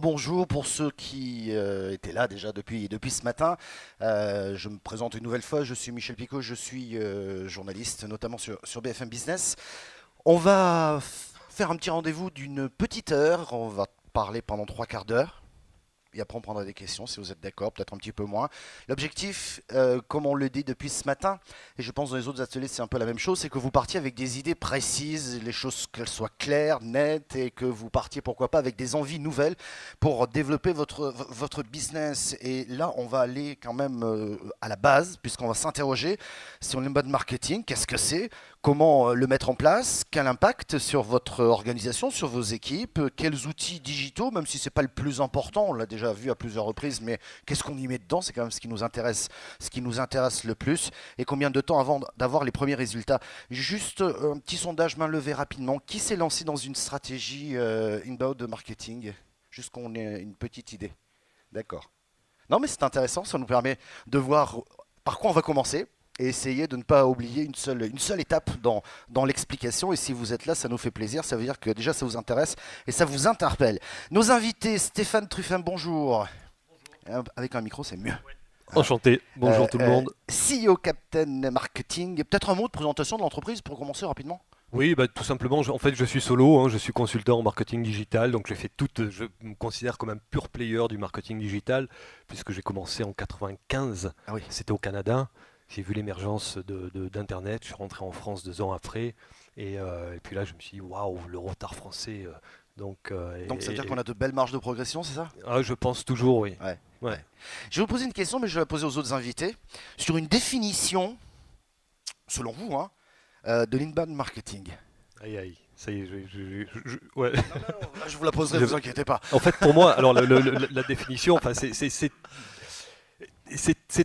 rebonjour pour ceux qui étaient là déjà depuis ce matin. Je me présente une nouvelle fois, je suis Michel Picot, je suis journaliste notamment sur BFM Business. On va faire un petit rendez-vous d'une petite heure, on va parler pendant trois quarts d'heure. Et après, on prendra des questions si vous êtes d'accord, peut-être un petit peu moins. L'objectif, comme on le dit depuis ce matin, et je pense dans les autres ateliers c'est un peu la même chose, c'est que vous partiez avec des idées précises, les choses qu'elles soient claires, nettes, et que vous partiez pourquoi pas avec des envies nouvelles pour développer votre business. Et là, on va aller quand même à la base, puisqu'on va s'interroger sur le mode marketing. Qu'est-ce que c'est? Comment le mettre en place? Quel impact sur votre organisation, sur vos équipes? Quels outils digitaux, même si ce n'est pas le plus important, on l'a déjà vu à plusieurs reprises, mais qu'est-ce qu'on y met dedans? C'est quand même ce qui nous intéresse le plus. Et combien de temps avant d'avoir les premiers résultats? Juste un petit sondage main levée rapidement. Qui s'est lancé dans une stratégie inbound de marketing? Juste qu'on ait une petite idée. D'accord. Non, mais c'est intéressant, ça nous permet de voir par quoi on va commencer et essayer de ne pas oublier une seule étape dans l'explication. Et si vous êtes là, ça nous fait plaisir. Ça veut dire que déjà, ça vous intéresse et ça vous interpelle. Nos invités, Stéphane Truffin, bonjour. Avec un micro, c'est mieux. Enchanté, bonjour tout le monde. CEO Captain Marketing, peut-être un mot de présentation de l'entreprise pour commencer rapidement? Oui, tout simplement, en fait je suis solo, je suis consultant en marketing digital, donc je me considère comme un pur player du marketing digital, puisque j'ai commencé en 95, Ah oui. c'était au Canada, j'ai vu l'émergence d'Internet, je suis rentré en France 2 ans après, et puis là je me suis dit, waouh, le retard français, donc... Donc ça veut dire qu'on a de belles marges de progression, c'est ça? Je pense toujours, oui. Ouais. Ouais. Ouais. Je vais vous poser une question, mais je vais la poser aux autres invités, sur une définition, selon vous, de l'inbound marketing. Aïe aïe, ça y est, ouais. Non, je vous la poserai, ne vous inquiétez pas. En fait, pour moi, alors la définition, enfin, c'est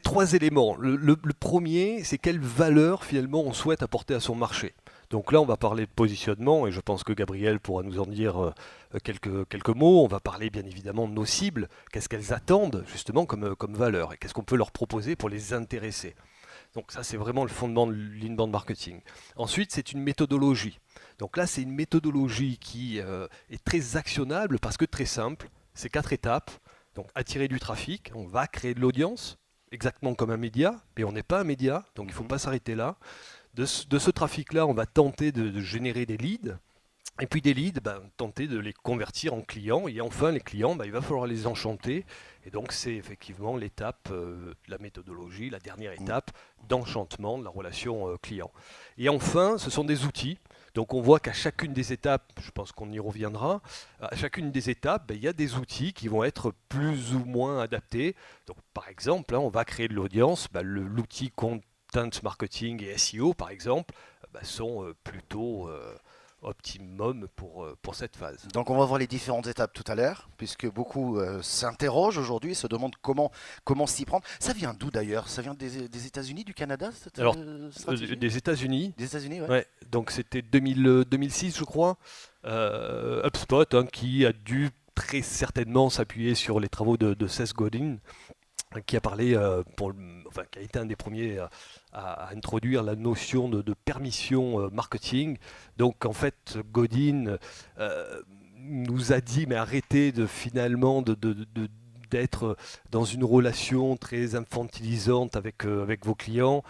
trois éléments. Le premier, c'est quelle valeur finalement on souhaite apporter à son marché. Donc là, on va parler de positionnement, et je pense que Gabriel pourra nous en dire quelques mots. On va parler bien évidemment de nos cibles, qu'est-ce qu'elles attendent justement comme valeur, et qu'est-ce qu'on peut leur proposer pour les intéresser. Donc ça, c'est vraiment le fondement de l'inbound marketing. Ensuite, c'est une méthodologie. Donc là, c'est une méthodologie qui est très actionnable parce que très simple. C'est 4 étapes. Donc attirer du trafic, on va créer de l'audience, exactement comme un média, mais on n'est pas un média, donc il ne faut pas s'arrêter là. De ce trafic-là, on va tenter de générer des leads. Et puis des leads, tenter de les convertir en clients. Et enfin, les clients, il va falloir les enchanter. Et donc, c'est effectivement l'étape de la méthodologie, la dernière étape d'enchantement de la relation client. Et enfin, ce sont des outils. Donc, on voit qu'à chacune des étapes, je pense qu'on y reviendra, à chacune des étapes, il y a des outils qui vont être plus ou moins adaptés. Donc, par exemple, on va créer de l'audience. L'outil content marketing et SEO, par exemple, sont plutôt... optimum pour cette phase. Donc on va voir les différentes étapes tout à l'heure, puisque beaucoup s'interrogent aujourd'hui, se demandent comment s'y prendre. Ça vient d'où d'ailleurs? Ça vient des États-Unis, du Canada, cette Alors, stratégie? des États-Unis. Des États-Unis, ouais. Ouais, donc c'était 2006, je crois. HubSpot, qui a dû très certainement s'appuyer sur les travaux de Seth Godin, qui a parlé, qui a été un des premiers à introduire la notion de permission marketing. Donc en fait, Godin nous a dit, mais arrêtez finalement d'être dans une relation très infantilisante avec vos clients.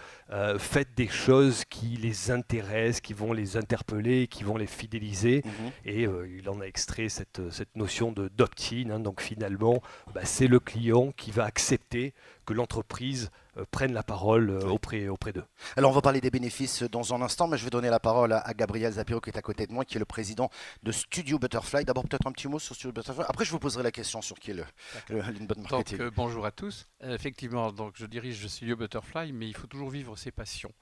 Faites des choses qui les intéressent, qui vont les interpeller, qui vont les fidéliser. Et il en a extrait cette notion d'opt-in. Donc finalement, c'est le client qui va accepter que l'entreprise prenne la parole auprès d'eux. Alors on va parler des bénéfices dans un instant, mais je vais donner la parole à Gabriel Zapiro qui est à côté de moi, qui est le président de Studio Butterfly. D'abord peut-être un petit mot sur Studio Butterfly. Après je vous poserai la question sur qui est l'inbound marketing. Donc bonjour à tous. Effectivement, donc je dirige Studio Butterfly, mais il faut toujours vivre ses passions.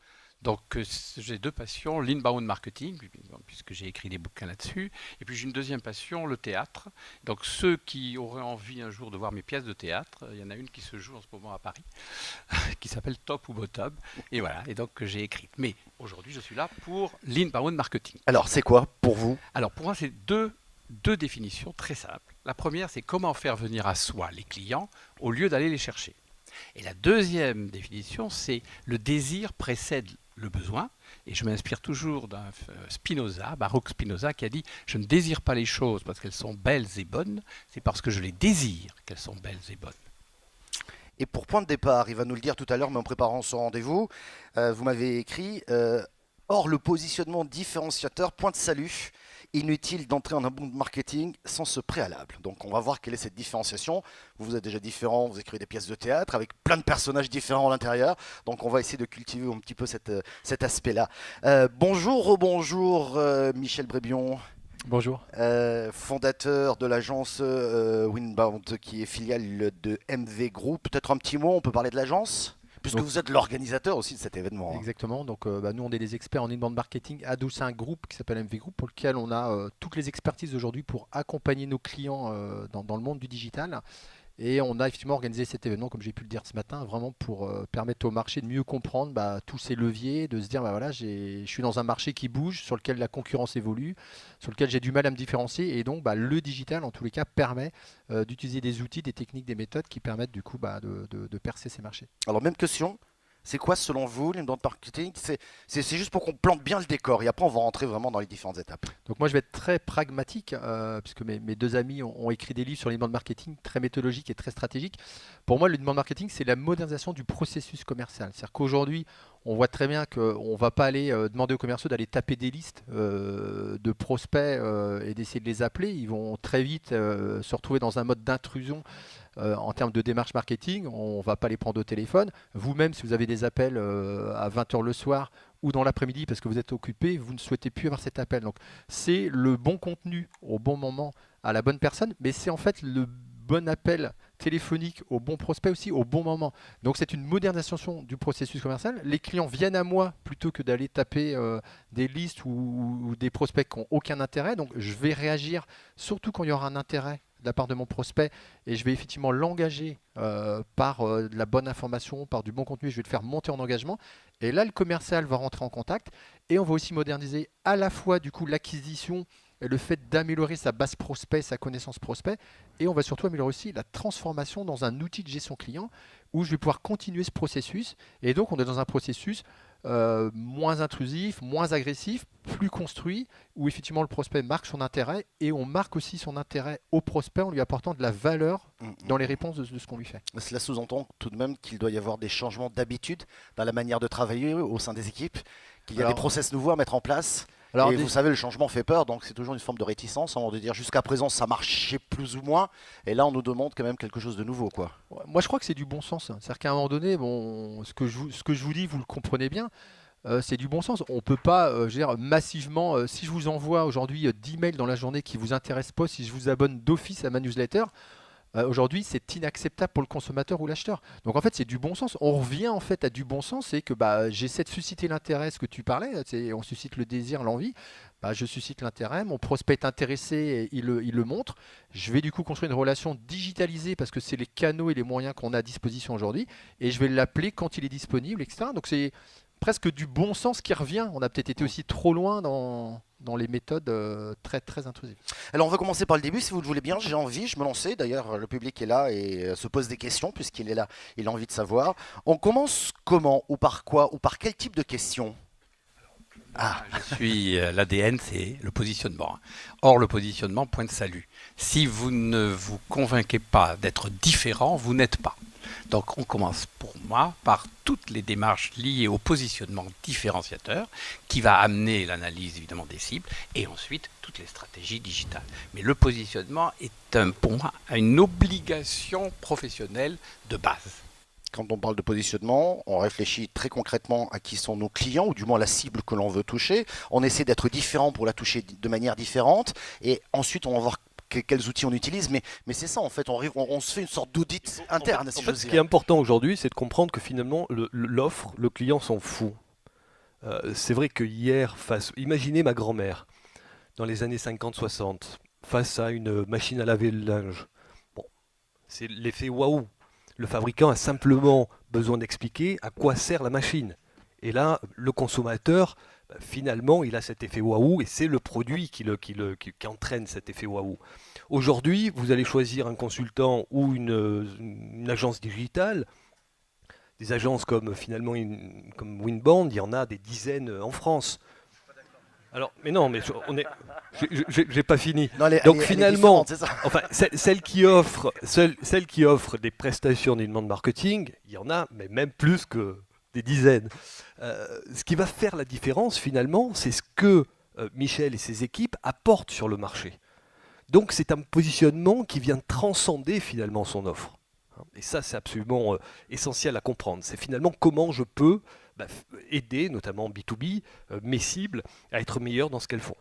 Donc j'ai 2 passions, l'inbound marketing, puisque j'ai écrit des bouquins là-dessus, et puis j'ai une deuxième passion, le théâtre. Donc ceux qui auraient envie un jour de voir mes pièces de théâtre, il y en a une qui se joue en ce moment à Paris, qui s'appelle Top ou Bottom, et voilà, et donc que j'ai écrite. Mais aujourd'hui je suis là pour l'inbound marketing. Alors c'est quoi pour vous? Alors pour moi c'est deux définitions très simples. La première c'est comment faire venir à soi les clients au lieu d'aller les chercher. Et la deuxième définition, c'est le désir précède le besoin. Et je m'inspire toujours d'un Spinoza, Baruch Spinoza, qui a dit « Je ne désire pas les choses parce qu'elles sont belles et bonnes, c'est parce que je les désire qu'elles sont belles et bonnes. » Et pour point de départ, il va nous le dire tout à l'heure, mais en préparant son rendez-vous, vous m'avez écrit Or, le positionnement différenciateur, point de salut, inutile d'entrer en inbound marketing sans ce préalable. Donc, on va voir quelle est cette différenciation. Vous êtes déjà différent, vous écrivez des pièces de théâtre avec plein de personnages différents à l'intérieur. Donc, on va essayer de cultiver un petit peu cet aspect-là. Bonjour, rebonjour, Michel Brébion. Bonjour. Fondateur de l'agence Winbound, qui est filiale de MV Group. Peut-être un petit mot, on peut parler de l'agence ? Puisque vous êtes l'organisateur aussi de cet événement. Exactement. Donc, nous, on est des experts en inbound marketing adossés à un groupe qui s'appelle MV Group, pour lequel on a toutes les expertises aujourd'hui pour accompagner nos clients dans le monde du digital. Et on a effectivement organisé cet événement, comme j'ai pu le dire ce matin, vraiment pour permettre au marché de mieux comprendre tous ces leviers, de se dire, voilà, je suis dans un marché qui bouge, sur lequel la concurrence évolue, sur lequel j'ai du mal à me différencier. Et donc, le digital, en tous les cas, permet d'utiliser des outils, des techniques, des méthodes qui permettent du coup de percer ces marchés. Alors, même question. C'est quoi, selon vous, l'inbound marketing ? C'est juste pour qu'on plante bien le décor et après on va rentrer vraiment dans les différentes étapes. Donc moi je vais être très pragmatique puisque mes deux amis ont écrit des livres sur l'inbound marketing très méthodologiques et très stratégiques. Pour moi, l'inbound marketing, c'est la modernisation du processus commercial. C'est-à-dire qu'aujourd'hui, on voit très bien qu'on ne va pas aller demander aux commerciaux d'aller taper des listes de prospects et d'essayer de les appeler. Ils vont très vite se retrouver dans un mode d'intrusion en termes de démarche marketing. On ne va pas les prendre au téléphone. Vous-même, si vous avez des appels à 20h le soir ou dans l'après-midi parce que vous êtes occupé, vous ne souhaitez plus avoir cet appel. Donc c'est le bon contenu au bon moment à la bonne personne, mais c'est en fait le bon appel téléphonique au bon prospect aussi au bon moment. Donc c'est une modernisation du processus commercial. Les clients viennent à moi plutôt que d'aller taper des listes ou des prospects qui n'ont aucun intérêt. Donc je vais réagir surtout quand il y aura un intérêt de la part de mon prospect et je vais effectivement l'engager par de la bonne information, par du bon contenu, je vais le faire monter en engagement et là le commercial va rentrer en contact et on va aussi moderniser à la fois du coup l'acquisition et le fait d'améliorer sa base prospect, sa connaissance prospect et on va surtout améliorer aussi la transformation dans un outil de gestion client où je vais pouvoir continuer ce processus et donc on est dans un processus moins intrusif, moins agressif, plus construit, où effectivement le prospect marque son intérêt et on marque aussi son intérêt au prospect en lui apportant de la valeur dans les réponses de ce qu'on lui fait. Cela sous-entend tout de même qu'il doit y avoir des changements d'habitude dans la manière de travailler au sein des équipes, qu'il y a des process nouveaux à mettre en place. Et vous savez, le changement fait peur, donc c'est toujours une forme de réticence, de dire jusqu'à présent ça marchait plus ou moins, et là on nous demande quand même quelque chose de nouveau, quoi. Moi je crois que c'est du bon sens. C'est-à-dire qu'à un moment donné, ce que je vous dis, vous le comprenez bien, c'est du bon sens. On ne peut pas massivement, si je vous envoie aujourd'hui 10 mails dans la journée qui ne vous intéressent pas, si je vous abonne d'office à ma newsletter, aujourd'hui, c'est inacceptable pour le consommateur ou l'acheteur. Donc en fait, c'est du bon sens. On revient en fait à du bon sens, c'est que j'essaie de susciter l'intérêt, ce que tu parlais, on suscite le désir, l'envie. Je suscite l'intérêt, mon prospect est intéressé, et il le montre. Je vais du coup construire une relation digitalisée parce que c'est les canaux et les moyens qu'on a à disposition aujourd'hui, et je vais l'appeler quand il est disponible, etc. Donc c'est presque du bon sens qui revient. On a peut-être été aussi trop loin dans les méthodes très très intrusives. Alors on va commencer par le début si vous le voulez bien, j'ai envie, je me lançais, d'ailleurs le public est là et se pose des questions puisqu'il est là, il a envie de savoir. On commence comment ou par quoi ou par quel type de questions ? Je suis l'ADN, c'est le positionnement. Or, le positionnement, point de salut. Si vous ne vous convainquez pas d'être différent, vous n'êtes pas. Donc, on commence pour moi par toutes les démarches liées au positionnement différenciateur qui va amener l'analyse évidemment des cibles et ensuite toutes les stratégies digitales. Mais le positionnement est pour moi une obligation professionnelle de base. Quand on parle de positionnement, on réfléchit très concrètement à qui sont nos clients, ou du moins la cible que l'on veut toucher. On essaie d'être différent pour la toucher de manière différente. Et ensuite, on va voir quels outils on utilise. Mais c'est ça, en fait, on se fait une sorte d'audit interne. En fait, ce qui est important aujourd'hui, c'est de comprendre que finalement, l'offre, le client s'en fout. C'est vrai que hier, imaginez ma grand-mère, dans les années 50-60, face à une machine à laver le linge. Bon, c'est l'effet waouh. Le fabricant a simplement besoin d'expliquer à quoi sert la machine. Et là, le consommateur, finalement, il a cet effet waouh et c'est le produit qui entraîne cet effet waouh. Aujourd'hui, vous allez choisir un consultant ou une agence digitale. des agences comme finalement comme Winbond, il y en a des dizaines en France. Alors, mais non, mais j'ai pas fini. Non, Donc finalement, c'est ça. enfin, celles qui offrent des prestations d'inbound marketing, il y en a, mais même plus que des dizaines. Ce qui va faire la différence finalement, c'est ce que Michel et ses équipes apportent sur le marché. Donc c'est un positionnement qui vient transcender finalement son offre. Et ça, c'est absolument essentiel à comprendre. C'est finalement comment je peux aider, notamment B2B, mes cibles, à être meilleures dans ce qu'elles font.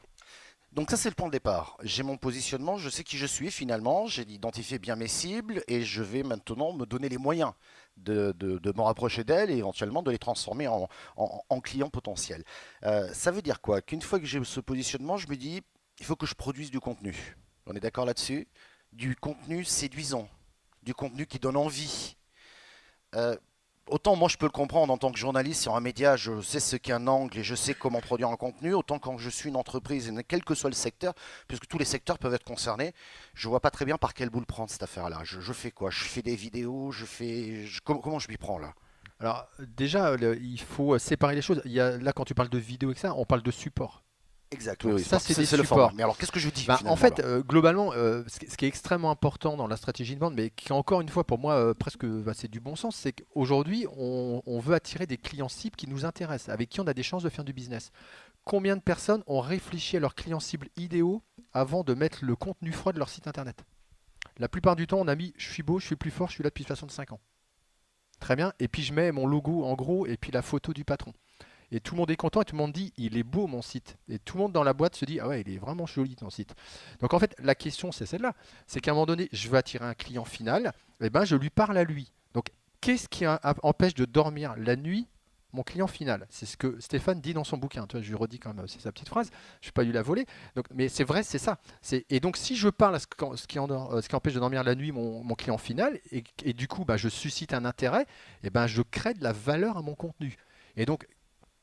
Donc ça, c'est le point de départ. J'ai mon positionnement, je sais qui je suis finalement, j'ai identifié bien mes cibles et je vais maintenant me donner les moyens de m'en rapprocher d'elles et éventuellement de les transformer en clients potentiels. Ça veut dire quoi? Qu'une fois que j'ai ce positionnement, je me dis, il faut que je produise du contenu. On est d'accord là-dessus? Du contenu séduisant, du contenu qui donne envie. Autant moi je peux le comprendre en tant que journaliste sur un média, je sais ce qu'est un angle et je sais comment produire un contenu, autant quand je suis une entreprise, quel que soit le secteur, puisque tous les secteurs peuvent être concernés, je vois pas très bien par quelle boule prendre cette affaire-là. Je fais quoi? Je fais des vidéos, comment je m'y prends là? Alors déjà, il faut séparer les choses. Là, quand tu parles de vidéo et que ça, on parle de support. Exact, Donc oui, ça, c'est des le format. supports. Mais alors qu'est-ce que je dis En finalement fait, là globalement, ce qui est extrêmement important dans la stratégie de vente, mais qui encore une fois pour moi presque c'est du bon sens, c'est qu'aujourd'hui on veut attirer des clients cibles qui nous intéressent, avec qui on a des chances de faire du business. Combien de personnes ont réfléchi à leurs clients cibles idéaux avant de mettre le contenu froid de leur site internet? La plupart du temps, on a mis je suis beau, je suis plus fort, je suis là depuis 65 ans. Très bien, et puis je mets mon logo en gros et puis la photo du patron. Et tout le monde est content et tout le monde dit il est beau mon site. Et tout le monde dans la boîte se dit ah ouais, il est vraiment joli ton site. Donc en fait, la question c'est celle-là. C'est qu'à un moment donné, je veux attirer un client final, et ben je lui parle à lui. Donc qu'est-ce qui empêche de dormir la nuit mon client final? C'est ce que Stéphane dit dans son bouquin. Tu vois, je lui redis quand même, c'est sa petite phrase. Je ne vais pas lui la voler. Donc, mais c'est vrai, c'est ça. Et donc si je parle à ce qui empêche de dormir la nuit mon client final, et du coup je suscite un intérêt, et ben je crée de la valeur à mon contenu. Et donc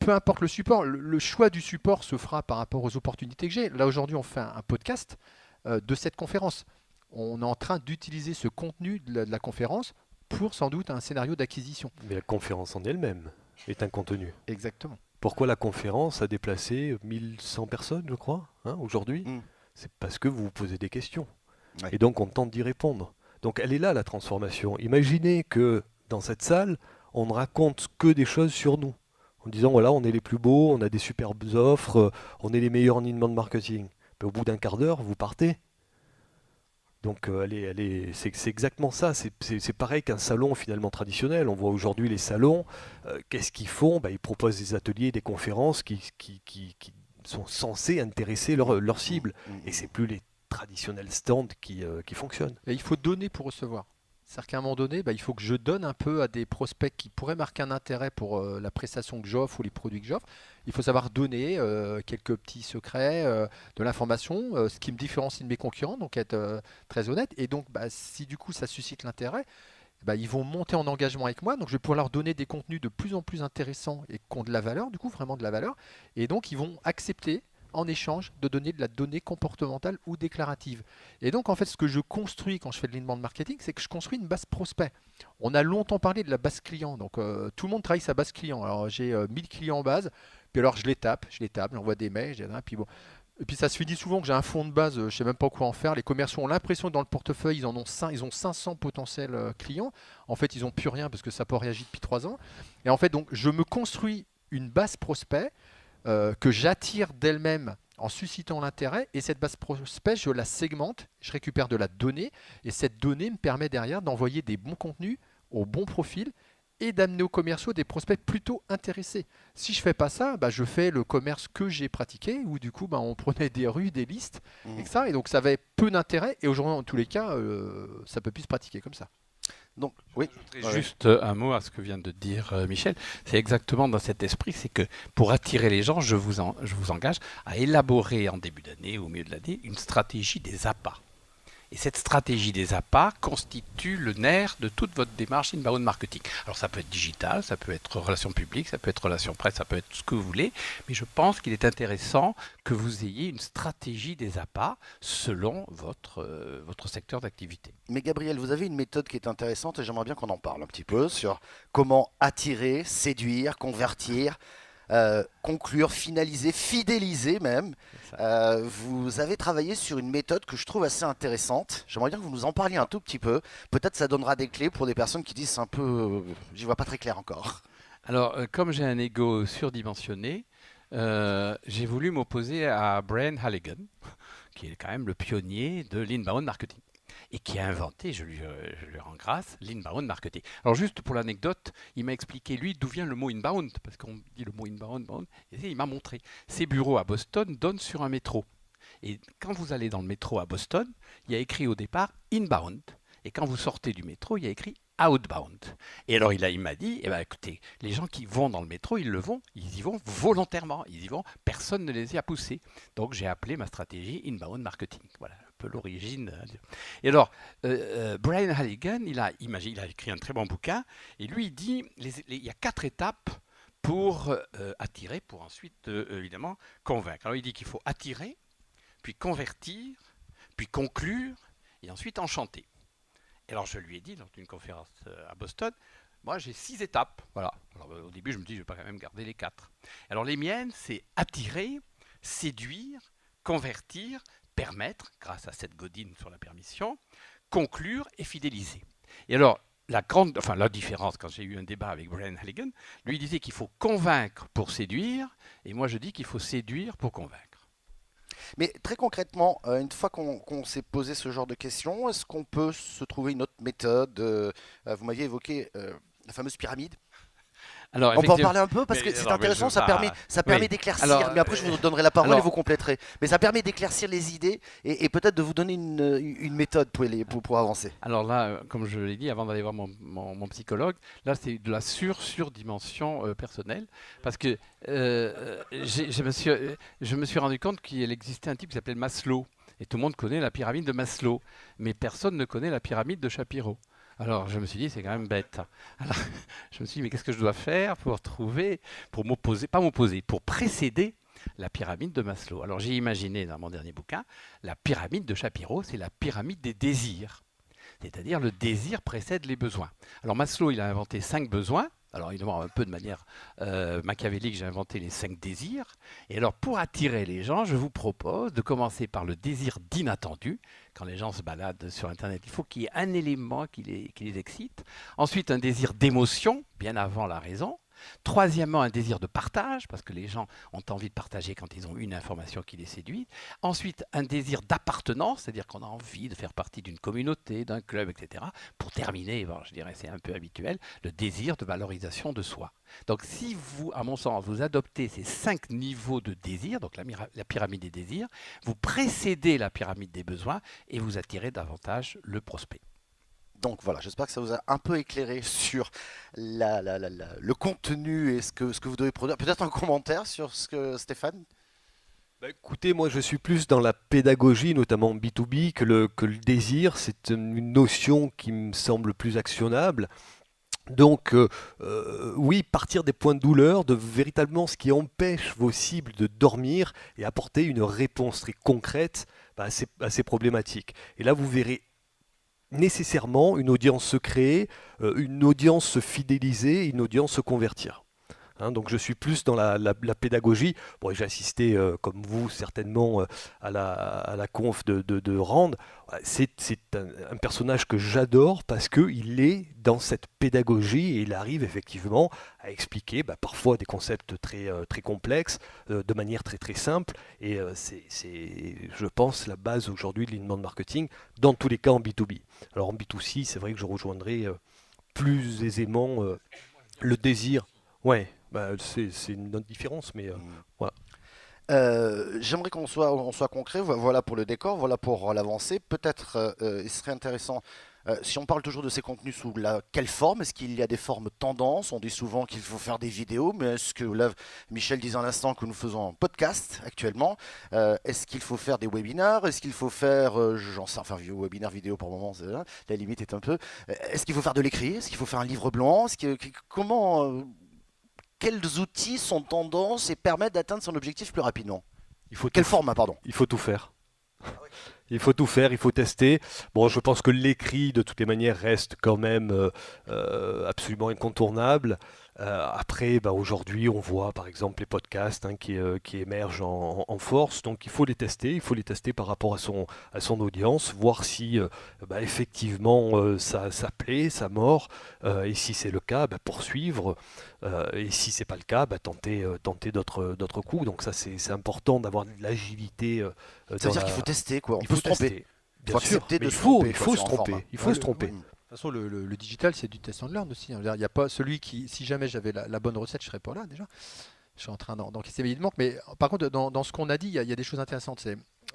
peu importe le support, le choix du support se fera par rapport aux opportunités que j'ai. Là, aujourd'hui, on fait un podcast de cette conférence. On est en train d'utiliser ce contenu de la conférence pour sans doute un scénario d'acquisition. Mais la conférence en elle-même est un contenu. Exactement. Pourquoi la conférence a déplacé 1100 personnes, je crois, aujourd'hui? C'est parce que vous vous posez des questions. Ouais. Et donc, on tente d'y répondre. Donc, elle est là, la transformation. Imaginez que dans cette salle, on ne raconte que des choses sur nous. En disant, voilà, on est les plus beaux, on a des superbes offres, on est les meilleurs en inbound marketing. Mais au bout d'un quart d'heure, vous partez. Donc c'est exactement ça. C'est pareil qu'un salon finalement traditionnel. On voit aujourd'hui les salons. Qu'est-ce qu'ils font? Ils proposent des ateliers, des conférences qui sont censés intéresser leur cible. Et c'est plus les traditionnels stands qui fonctionnent. Et il faut donner pour recevoir. C'est-à-dire qu'à un moment donné, il faut que je donne un peu à des prospects qui pourraient marquer un intérêt pour la prestation que j'offre ou les produits que j'offre. Il faut savoir donner quelques petits secrets, de l'information, ce qui me différencie de mes concurrents, donc être très honnête. Et donc, si du coup ça suscite l'intérêt, ils vont monter en engagement avec moi. Donc, je vais pouvoir leur donner des contenus de plus en plus intéressants et qui ont de la valeur, du coup, vraiment de la valeur. Et donc, ils vont accepter en échange de donner de la donnée comportementale ou déclarative. Et donc, en fait, ce que je construis quand je fais de l'inbound marketing, c'est que je construis une base prospect. On a longtemps parlé de la base client. Donc, tout le monde travaille sa base client. Alors, j'ai 1000 clients en base. Puis alors, je les tape, j'envoie des mails. Puis bon. Et puis, ça se finit souvent que j'ai un fond de base. Je ne sais même pas quoi en faire. Les commerciaux ont l'impression que dans le portefeuille, ils ont 500 potentiels clients. En fait, ils n'ont plus rien parce que ça n'a pas réagi depuis 3 ans. Et en fait, donc, je me construis une base prospect que j'attire d'elle-même en suscitant l'intérêt, et cette base prospect, je la segmente, je récupère de la donnée, et cette donnée me permet derrière d'envoyer des bons contenus au bon profil et d'amener aux commerciaux des prospects plutôt intéressés. Si je ne fais pas ça, je fais le commerce que j'ai pratiqué, où du coup on prenait des rues, des listes, et donc ça avait peu d'intérêt, et aujourd'hui en tous les cas, ça ne peut plus se pratiquer comme ça. Donc, oui. Juste un mot à ce que vient de dire Michel. C'est exactement dans cet esprit, c'est que pour attirer les gens, je vous engage à élaborer en début d'année ou au milieu de l'année une stratégie des appâts. Et cette stratégie des appâts constitue le nerf de toute votre démarche inbound marketing. Alors ça peut être digital, ça peut être relations publiques, ça peut être relations presse, ça peut être ce que vous voulez, mais je pense qu'il est intéressant que vous ayez une stratégie des appâts selon votre secteur d'activité. Mais Gabriel, vous avez une méthode qui est intéressante et j'aimerais bien qu'on en parle un petit peu sur comment attirer, séduire, convertir, conclure, finaliser, fidéliser même. Vous avez travaillé sur une méthode que je trouve assez intéressante. J'aimerais bien que vous nous en parliez un tout petit peu. Peut-être ça donnera des clés pour des personnes qui disent c'est un peu, j'y vois pas très clair encore. Alors, comme j'ai un ego surdimensionné, j'ai voulu m'opposer à Brian Halligan, qui est quand même le pionnier de l'inbound marketing et qui a inventé, je lui rends grâce, l'inbound marketing. Alors juste pour l'anecdote, il m'a expliqué lui d'où vient le mot inbound, parce qu'on dit le mot inbound, et il m'a montré. Ses bureaux à Boston donnent sur un métro. Et quand vous allez dans le métro à Boston, il y a écrit au départ inbound. Et quand vous sortez du métro, il y a écrit outbound. Et alors il m'a dit, écoutez, les gens qui vont dans le métro, ils y vont volontairement, ils y vont, personne ne les y a poussés. Donc j'ai appelé ma stratégie inbound marketing. Voilà un peu l'origine. Et alors, Brian Halligan, il a écrit un très bon bouquin, et lui il dit, il y a 4 étapes pour attirer, pour ensuite évidemment convaincre. Alors il dit qu'il faut attirer, puis convertir, puis conclure, et ensuite enchanter. Et alors je lui ai dit, lors d'une conférence à Boston, moi j'ai 6 étapes. Voilà. Alors, au début je me dis, je ne vais pas quand même garder les 4. Alors les miennes, c'est attirer, séduire, convertir, permettre, grâce à cette godine sur la permission, conclure et fidéliser. Et alors, la différence, quand j'ai eu un débat avec Brian Halligan, lui disait qu'il faut convaincre pour séduire, et moi je dis qu'il faut séduire pour convaincre. Mais très concrètement, une fois qu'on s'est posé ce genre de questions, est-ce qu'on peut se trouver une autre méthode vous m'aviez évoqué la fameuse pyramide. Alors, On peut en parler un peu parce que c'est intéressant, ça permet d'éclaircir. Alors, mais après, je vous donnerai la parole et vous compléterez. Mais ça permet d'éclaircir les idées et peut-être de vous donner une méthode pour avancer. Alors là, comme je l'ai dit avant d'aller voir mon psychologue, là c'est de la surdimension personnelle parce que je me suis rendu compte qu'il existait un type qui s'appelait Maslow. Et tout le monde connaît la pyramide de Maslow, mais personne ne connaît la pyramide de Shapiro. Alors je me suis dit, c'est quand même bête. Alors je me suis dit, mais qu'est-ce que je dois faire pour précéder la pyramide de Maslow. Alors j'ai imaginé dans mon dernier bouquin, la pyramide de Shapiro, c'est la pyramide des désirs. C'est-à-dire le désir précède les besoins. Alors Maslow, il a inventé 5 besoins. Alors évidemment, un peu de manière machiavélique, j'ai inventé les 5 désirs. Et alors pour attirer les gens, je vous propose de commencer par le désir d'inattendu. Quand les gens se baladent sur Internet, il faut qu'il y ait un élément qui les excite. Ensuite, un désir d'émotion, bien avant la raison. Troisièmement, un désir de partage, parce que les gens ont envie de partager quand ils ont une information qui les séduit. Ensuite, un désir d'appartenance, c'est-à-dire qu'on a envie de faire partie d'une communauté, d'un club, etc. Pour terminer, bon, je dirais c'est un peu habituel, le désir de valorisation de soi. Donc si vous, à mon sens, vous adoptez ces 5 niveaux de désir, donc la pyramide des désirs, vous précédez la pyramide des besoins et vous attirez davantage le prospect. Donc voilà, j'espère que ça vous a un peu éclairé sur le contenu et ce que vous devez produire. Peut-être un commentaire sur ce que Stéphane. Écoutez, moi je suis plus dans la pédagogie, notamment B2B, que le désir. C'est une notion qui me semble plus actionnable. Donc oui, partir des points de douleur, de véritablement ce qui empêche vos cibles de dormir et apporter une réponse très concrète à ces problématiques. Et là, vous verrez nécessairement une audience se créer, une audience se fidéliser, une audience se convertir. Donc je suis plus dans la pédagogie. Bon, j'ai assisté, comme vous certainement, à la conf de Rand. C'est un personnage que j'adore parce qu'il est dans cette pédagogie et il arrive effectivement à expliquer parfois des concepts très, très complexes de manière très très simple. Et c'est, je pense, la base aujourd'hui de l'inbound marketing, dans tous les cas en B2B. Alors en B2C, c'est vrai que je rejoindrai plus aisément le désir. Ouais. C'est une autre différence, mais voilà. J'aimerais qu'on soit concret. Voilà pour le décor, voilà pour l'avancée. Peut-être il serait intéressant Si on parle toujours de ces contenus sous quelle forme? Est-ce qu'il y a des formes tendances? On dit souvent qu'il faut faire des vidéos, mais est-ce que là, Michel disait à l'instant que nous faisons un podcast actuellement, est-ce qu'il faut faire des webinaires? Est-ce qu'il faut faire, j'en sais, enfin, webinaire vidéo pour le moment, la limite est un peu. Est-ce qu'il faut faire de l'écrit? Est-ce qu'il faut faire un livre blanc? Comment, quels outils sont tendances et permettent d'atteindre son objectif plus rapidement? Quel format, pardon? Il faut tout faire. Il faut tout faire, il faut tester. Bon, je pense que l'écrit, de toutes les manières, reste quand même absolument incontournable. Après, aujourd'hui, on voit par exemple les podcasts qui émergent en force. Donc, il faut les tester. Il faut les tester par rapport à son audience, voir si effectivement ça plaît, ça mord. Et si c'est le cas, poursuivre. Et si c'est pas le cas, tenter d'autres coups. Donc ça, c'est important d'avoir de l'agilité. Ça veut dire qu'il faut tester, quoi. Il faut se tromper. Il Bien faut sûr, accepter mais de il faut se se tromper. Il faut se tromper. De toute façon, le digital, c'est du test and learn aussi. Il y a pas celui qui, si jamais j'avais la bonne recette, je serais pas là déjà. Je suis en train d'encaisser mes manques. Mais par contre, dans ce qu'on a dit, il y a des choses intéressantes.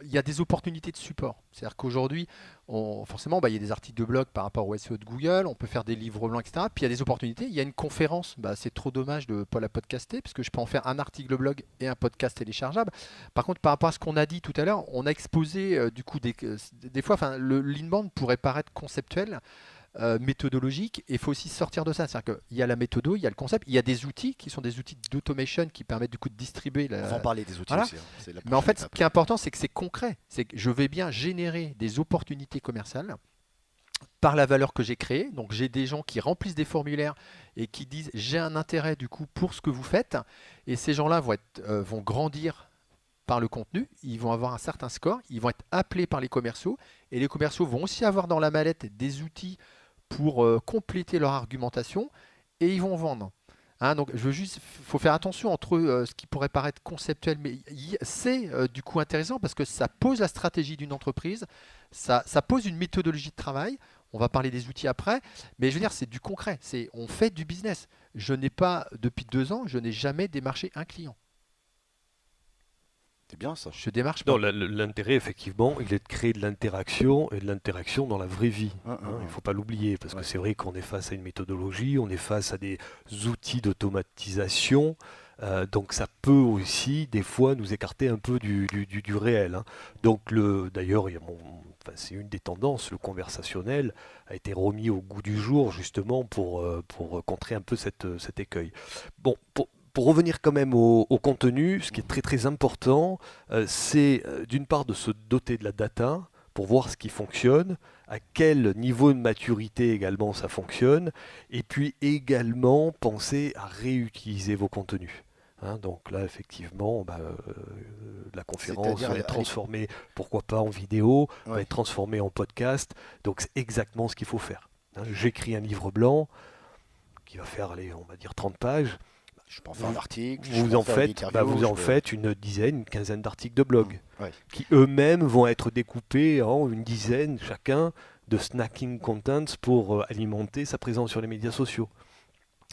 Il y a des opportunités de support. C'est-à-dire qu'aujourd'hui, forcément, il y a des articles de blog par rapport au SEO de Google, on peut faire des livres blancs, etc. Puis il y a des opportunités. Il y a une conférence, c'est trop dommage de ne pas la podcaster, parce que je peux en faire un article blog et un podcast téléchargeable. Par contre, par rapport à ce qu'on a dit tout à l'heure, on a exposé du coup des fois, l'inbound pourrait paraître conceptuel, méthodologique, et il faut aussi sortir de ça. C'est-à-dire qu'il y a la méthodo, il y a le concept, il y a des outils qui sont des outils d'automation qui permettent du coup de distribuer. On va en parler des outils aussi. Mais en fait, ce qui est important, c'est que c'est concret. C'est que je vais bien générer des opportunités commerciales par la valeur que j'ai créée. Donc j'ai des gens qui remplissent des formulaires et qui disent j'ai un intérêt du coup pour ce que vous faites. Et ces gens-là vont grandir par le contenu, ils vont avoir un certain score, ils vont être appelés par les commerciaux, et les commerciaux vont aussi avoir dans la mallette des outils pour compléter leur argumentation, et ils vont vendre. Donc faut faire attention entre ce qui pourrait paraître conceptuel, mais c'est du coup intéressant parce que ça pose la stratégie d'une entreprise, ça pose une méthodologie de travail. On va parler des outils après, mais je veux dire, c'est du concret, on fait du business. Depuis 2 ans, je n'ai jamais démarché un client. C'est bien ça. Je démarche pas. Non, l'intérêt, effectivement, il est de créer de l'interaction et de l'interaction dans la vraie vie. Il ne faut pas l'oublier, parce que c'est vrai qu'on est face à une méthodologie, on est face à des outils d'automatisation. Donc ça peut aussi, des fois, nous écarter un peu du réel. Donc, d'ailleurs, c'est une des tendances, le conversationnel a été remis au goût du jour, justement, pour contrer un peu cet écueil. Bon, pour revenir quand même au contenu, ce qui est très très important, c'est d'une part de se doter de la data pour voir ce qui fonctionne, à quel niveau de maturité également ça fonctionne, et puis également penser à réutiliser vos contenus. Donc là, effectivement, la conférence va être transformée, pourquoi pas en vidéo, va être transformée en podcast, donc c'est exactement ce qu'il faut faire. J'écris un livre blanc qui va faire, on va dire 30 pages. Je peux en faire un article. Vous en faites une dizaine, une quinzaine d'articles de blog qui eux-mêmes vont être découpés en une dizaine chacun de snacking contents pour alimenter sa présence sur les médias sociaux.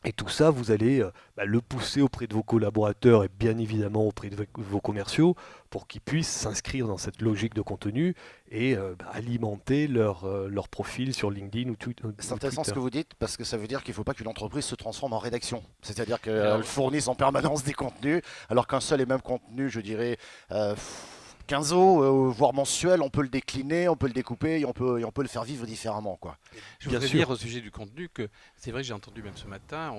Et tout ça, vous allez le pousser auprès de vos collaborateurs et bien évidemment auprès de vos commerciaux pour qu'ils puissent s'inscrire dans cette logique de contenu et alimenter leur profil sur LinkedIn ou Twitter. C'est intéressant ce que vous dites parce que ça veut dire qu'il ne faut pas qu'une entreprise se transforme en rédaction. C'est-à-dire qu'elle fournisse en permanence des contenus alors qu'un seul et même contenu, je dirais... quinzaine, voire mensuel, on peut le décliner, on peut le découper et on peut le faire vivre différemment, quoi. Je voudrais dire au sujet du contenu que c'est vrai que j'ai entendu même ce matin,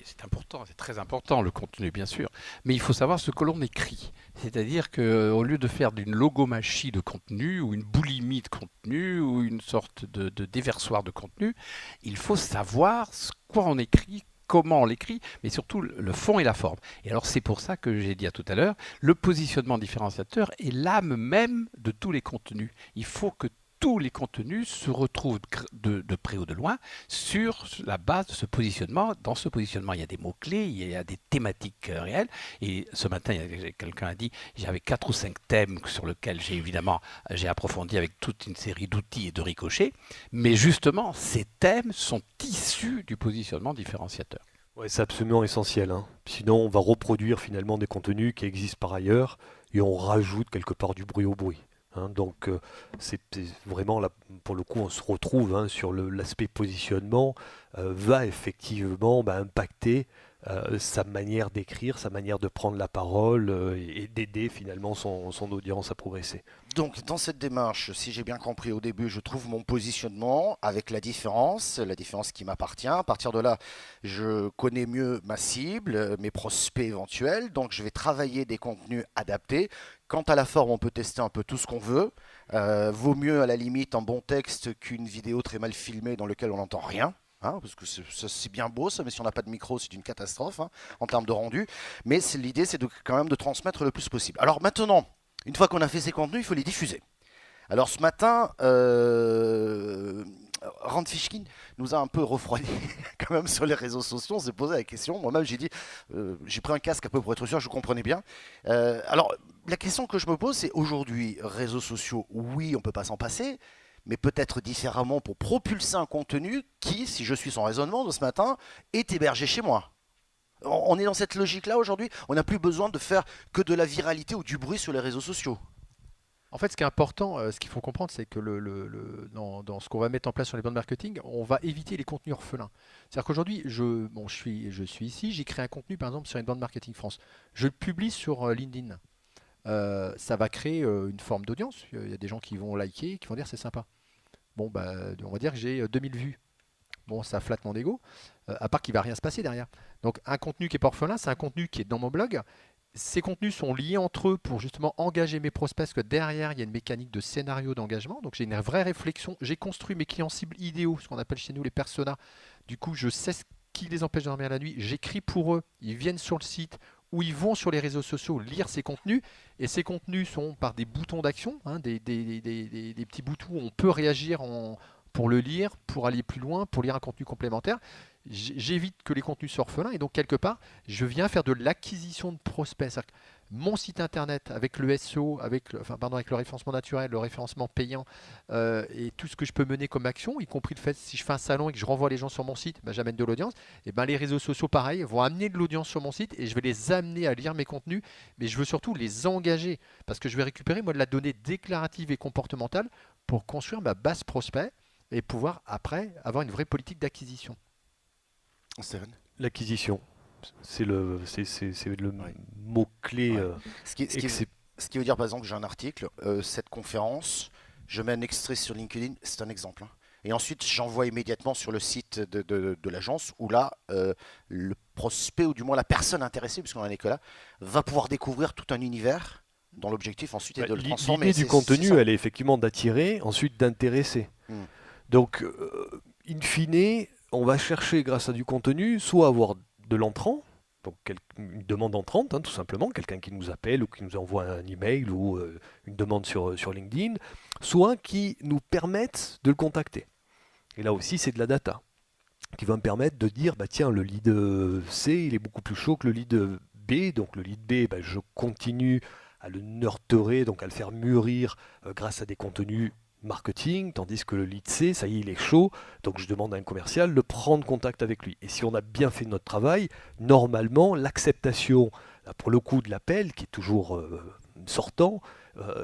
c'est important, c'est très important le contenu bien sûr, mais il faut savoir ce que l'on écrit. C'est-à-dire qu'au lieu de faire d'une logomachie de contenu ou une boulimie de contenu ou une sorte de déversoir de contenu, il faut savoir quoi on écrit, comment on l'écrit, mais surtout le fond et la forme. Et alors c'est pour ça que j'ai dit tout à l'heure, le positionnement différenciateur est l'âme même de tous les contenus. Il faut que tous les contenus se retrouvent de près ou de loin sur la base de ce positionnement. Dans ce positionnement, il y a des mots-clés, il y a des thématiques réelles. Et ce matin, quelqu'un a dit, j'avais 4 ou 5 thèmes sur lesquels j'ai approfondi avec toute une série d'outils et de ricochets. Mais justement, ces thèmes sont issus du positionnement différenciateur. Ouais, c'est absolument essentiel. Sinon, on va reproduire finalement des contenus qui existent par ailleurs et on rajoute quelque part du bruit au bruit. Donc c'est vraiment là, pour le coup, on se retrouve sur l'aspect positionnement, va effectivement impacter sa manière d'écrire, sa manière de prendre la parole et d'aider finalement son audience à progresser. Donc, dans cette démarche, si j'ai bien compris au début, je trouve mon positionnement avec la différence qui m'appartient. À partir de là, je connais mieux ma cible, mes prospects éventuels. Donc, je vais travailler des contenus adaptés. Quant à la forme, on peut tester un peu tout ce qu'on veut. Vaut mieux, à la limite, un bon texte qu'une vidéo très mal filmée dans laquelle on n'entend rien. Parce que c'est bien beau ça, mais si on n'a pas de micro, c'est une catastrophe en termes de rendu. Mais l'idée, c'est quand même de transmettre le plus possible. Alors maintenant, une fois qu'on a fait ces contenus, il faut les diffuser. Alors ce matin, Rand Fishkin nous a un peu refroidi quand même sur les réseaux sociaux. On s'est posé la question. Moi-même, j'ai dit, j'ai pris un casque un peu pour être sûr, je comprenais bien. Alors la question que je me pose, c'est aujourd'hui, réseaux sociaux, oui, on ne peut pas s'en passer, mais peut-être différemment pour propulser un contenu qui, si je suis son raisonnement de ce matin, est hébergé chez moi. On est dans cette logique-là aujourd'hui. On n'a plus besoin de faire que de la viralité ou du bruit sur les réseaux sociaux. En fait, ce qui est important, ce qu'il faut comprendre, c'est que dans ce qu'on va mettre en place sur les bandes marketing, on va éviter les contenus orphelins. C'est-à-dire qu'aujourd'hui, je suis ici, j'ai créé un contenu, par exemple, sur une bande marketing France. Je le publie sur LinkedIn. Ça va créer une forme d'audience. Il y a des gens qui vont liker, qui vont dire c'est sympa. Bon, on va dire que j'ai 2000 vues. Bon, ça flatte mon ego, à part qu'il ne va rien se passer derrière. Donc, un contenu qui n'est pas orphelin, c'est un contenu qui est dans mon blog. Ces contenus sont liés entre eux pour justement engager mes prospects, parce que derrière, il y a une mécanique de scénario d'engagement. Donc, j'ai une vraie réflexion. J'ai construit mes clients cibles idéaux, ce qu'on appelle chez nous les personas. Du coup, je sais ce qui les empêche de dormir la nuit. J'écris pour eux. Ils viennent sur le site ou ils vont sur les réseaux sociaux lire ces contenus. Et ces contenus sont par des boutons d'action, des petits boutons où on peut réagir pour le lire, pour aller plus loin, pour lire un contenu complémentaire. J'évite que les contenus soient orphelins et donc quelque part, je viens faire de l'acquisition de prospects. C'est-à-dire que mon site internet avec le SEO, avec le référencement naturel, le référencement payant et tout ce que je peux mener comme action, y compris le fait si je fais un salon et que je renvoie les gens sur mon site, j'amène de l'audience. Et les réseaux sociaux, pareil, vont amener de l'audience sur mon site et je vais les amener à lire mes contenus, mais je veux surtout les engager parce que je vais récupérer moi de la donnée déclarative et comportementale pour construire ma base prospect et pouvoir après avoir une vraie politique d'acquisition. Stéphane ? L'acquisition, c'est le mot-clé. Ouais. Ce qui veut dire, par exemple, que j'ai un article, cette conférence, je mets un extrait sur LinkedIn, c'est un exemple. Et ensuite, j'envoie immédiatement sur le site de l'agence où là, le prospect, ou du moins la personne intéressée, puisqu'on n'en est que là, va pouvoir découvrir tout un univers dont l'objectif ensuite est de le transformer. L'idée du contenu, elle est effectivement d'attirer, ensuite d'intéresser. Donc, in fine, on va chercher grâce à du contenu, soit avoir de l'entrant, donc une demande entrante, tout simplement, quelqu'un qui nous appelle ou qui nous envoie un email ou une demande sur LinkedIn, soit qui nous permettent de le contacter. Et là aussi, c'est de la data qui va me permettre de dire, tiens, le lead C, il est beaucoup plus chaud que le lead B, donc le lead B, je continue à le nurturer, donc à le faire mûrir grâce à des contenus marketing, tandis que le lead C, ça y est, il est chaud, donc je demande à un commercial de prendre contact avec lui. Et si on a bien fait notre travail, normalement, l'acceptation, pour le coup de l'appel, qui est toujours sortant,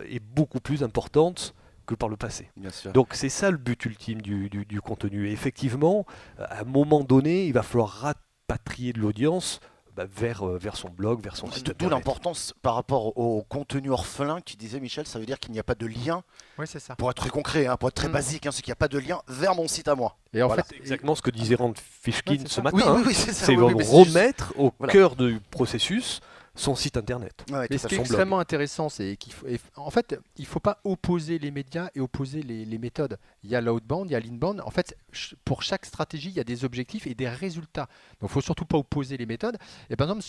est beaucoup plus importante que par le passé. Donc c'est ça le but ultime du contenu. Et effectivement, à un moment donné, il va falloir rapatrier de l'audience vers son blog, vers son site internet. D'où l'importance par rapport au contenu orphelin, tu disais Michel, ça veut dire qu'il n'y a pas de lien. Oui, c'est ça. Pour être très concret, pour être très basique, c'est qu'il n'y a pas de lien vers mon site à moi. Et en fait, c'est exactement ce que disait Rand Fishkin ce matin. Oui, c'est ça. C'est remettre au cœur du processus son site internet. Mais ce qui est extrêmement intéressant, c'est qu'il faut, en fait, il ne faut pas opposer les médias et opposer les méthodes. Il y a l'outbound, il y a l'inbound. En fait, pour chaque stratégie, il y a des objectifs et des résultats. Donc, il ne faut surtout pas opposer les méthodes. Et par exemple,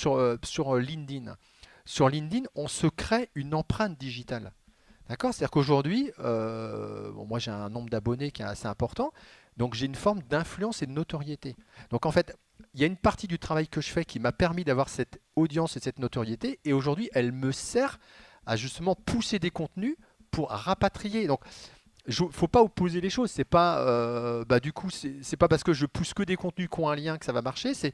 sur LinkedIn, on se crée une empreinte digitale. D'accord ? C'est-à-dire qu'aujourd'hui, moi j'ai un nombre d'abonnés qui est assez important, donc j'ai une forme d'influence et de notoriété. Donc en fait, il y a une partie du travail que je fais qui m'a permis d'avoir cette audience et cette notoriété, et aujourd'hui, elle me sert à justement pousser des contenus pour rapatrier. Donc, il ne faut pas opposer les choses. C'est pas, du coup, c'est pas parce que je pousse que des contenus qui ont un lien que ça va marcher. C'est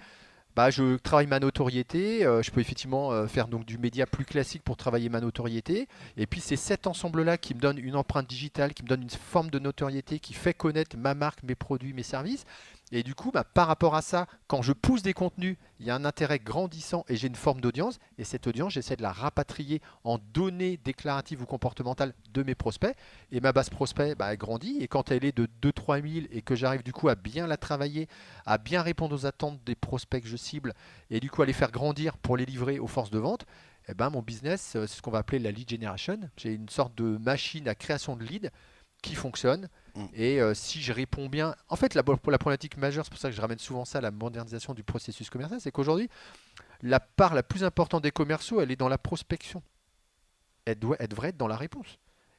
Je travaille ma notoriété, je peux effectivement faire donc du média plus classique pour travailler ma notoriété. Et puis c'est cet ensemble-là qui me donne une empreinte digitale, qui me donne une forme de notoriété, qui fait connaître ma marque, mes produits, mes services. Et du coup, par rapport à ça, quand je pousse des contenus, il y a un intérêt grandissant et j'ai une forme d'audience. Et cette audience, j'essaie de la rapatrier en données déclaratives ou comportementales de mes prospects. Et ma base prospect, elle grandit. Et quand elle est de 2-3 000 et que j'arrive du coup à bien la travailler, à bien répondre aux attentes des prospects que je cible et du coup à les faire grandir pour les livrer aux forces de vente, mon business, c'est ce qu'on va appeler la lead generation. J'ai une sorte de machine à création de leads qui fonctionne. Et si je réponds bien, en fait, la problématique majeure, c'est pour ça que je ramène souvent ça, la modernisation du processus commercial, c'est qu'aujourd'hui, la part la plus importante des commerciaux, elle est dans la prospection. Elle devrait être dans la réponse.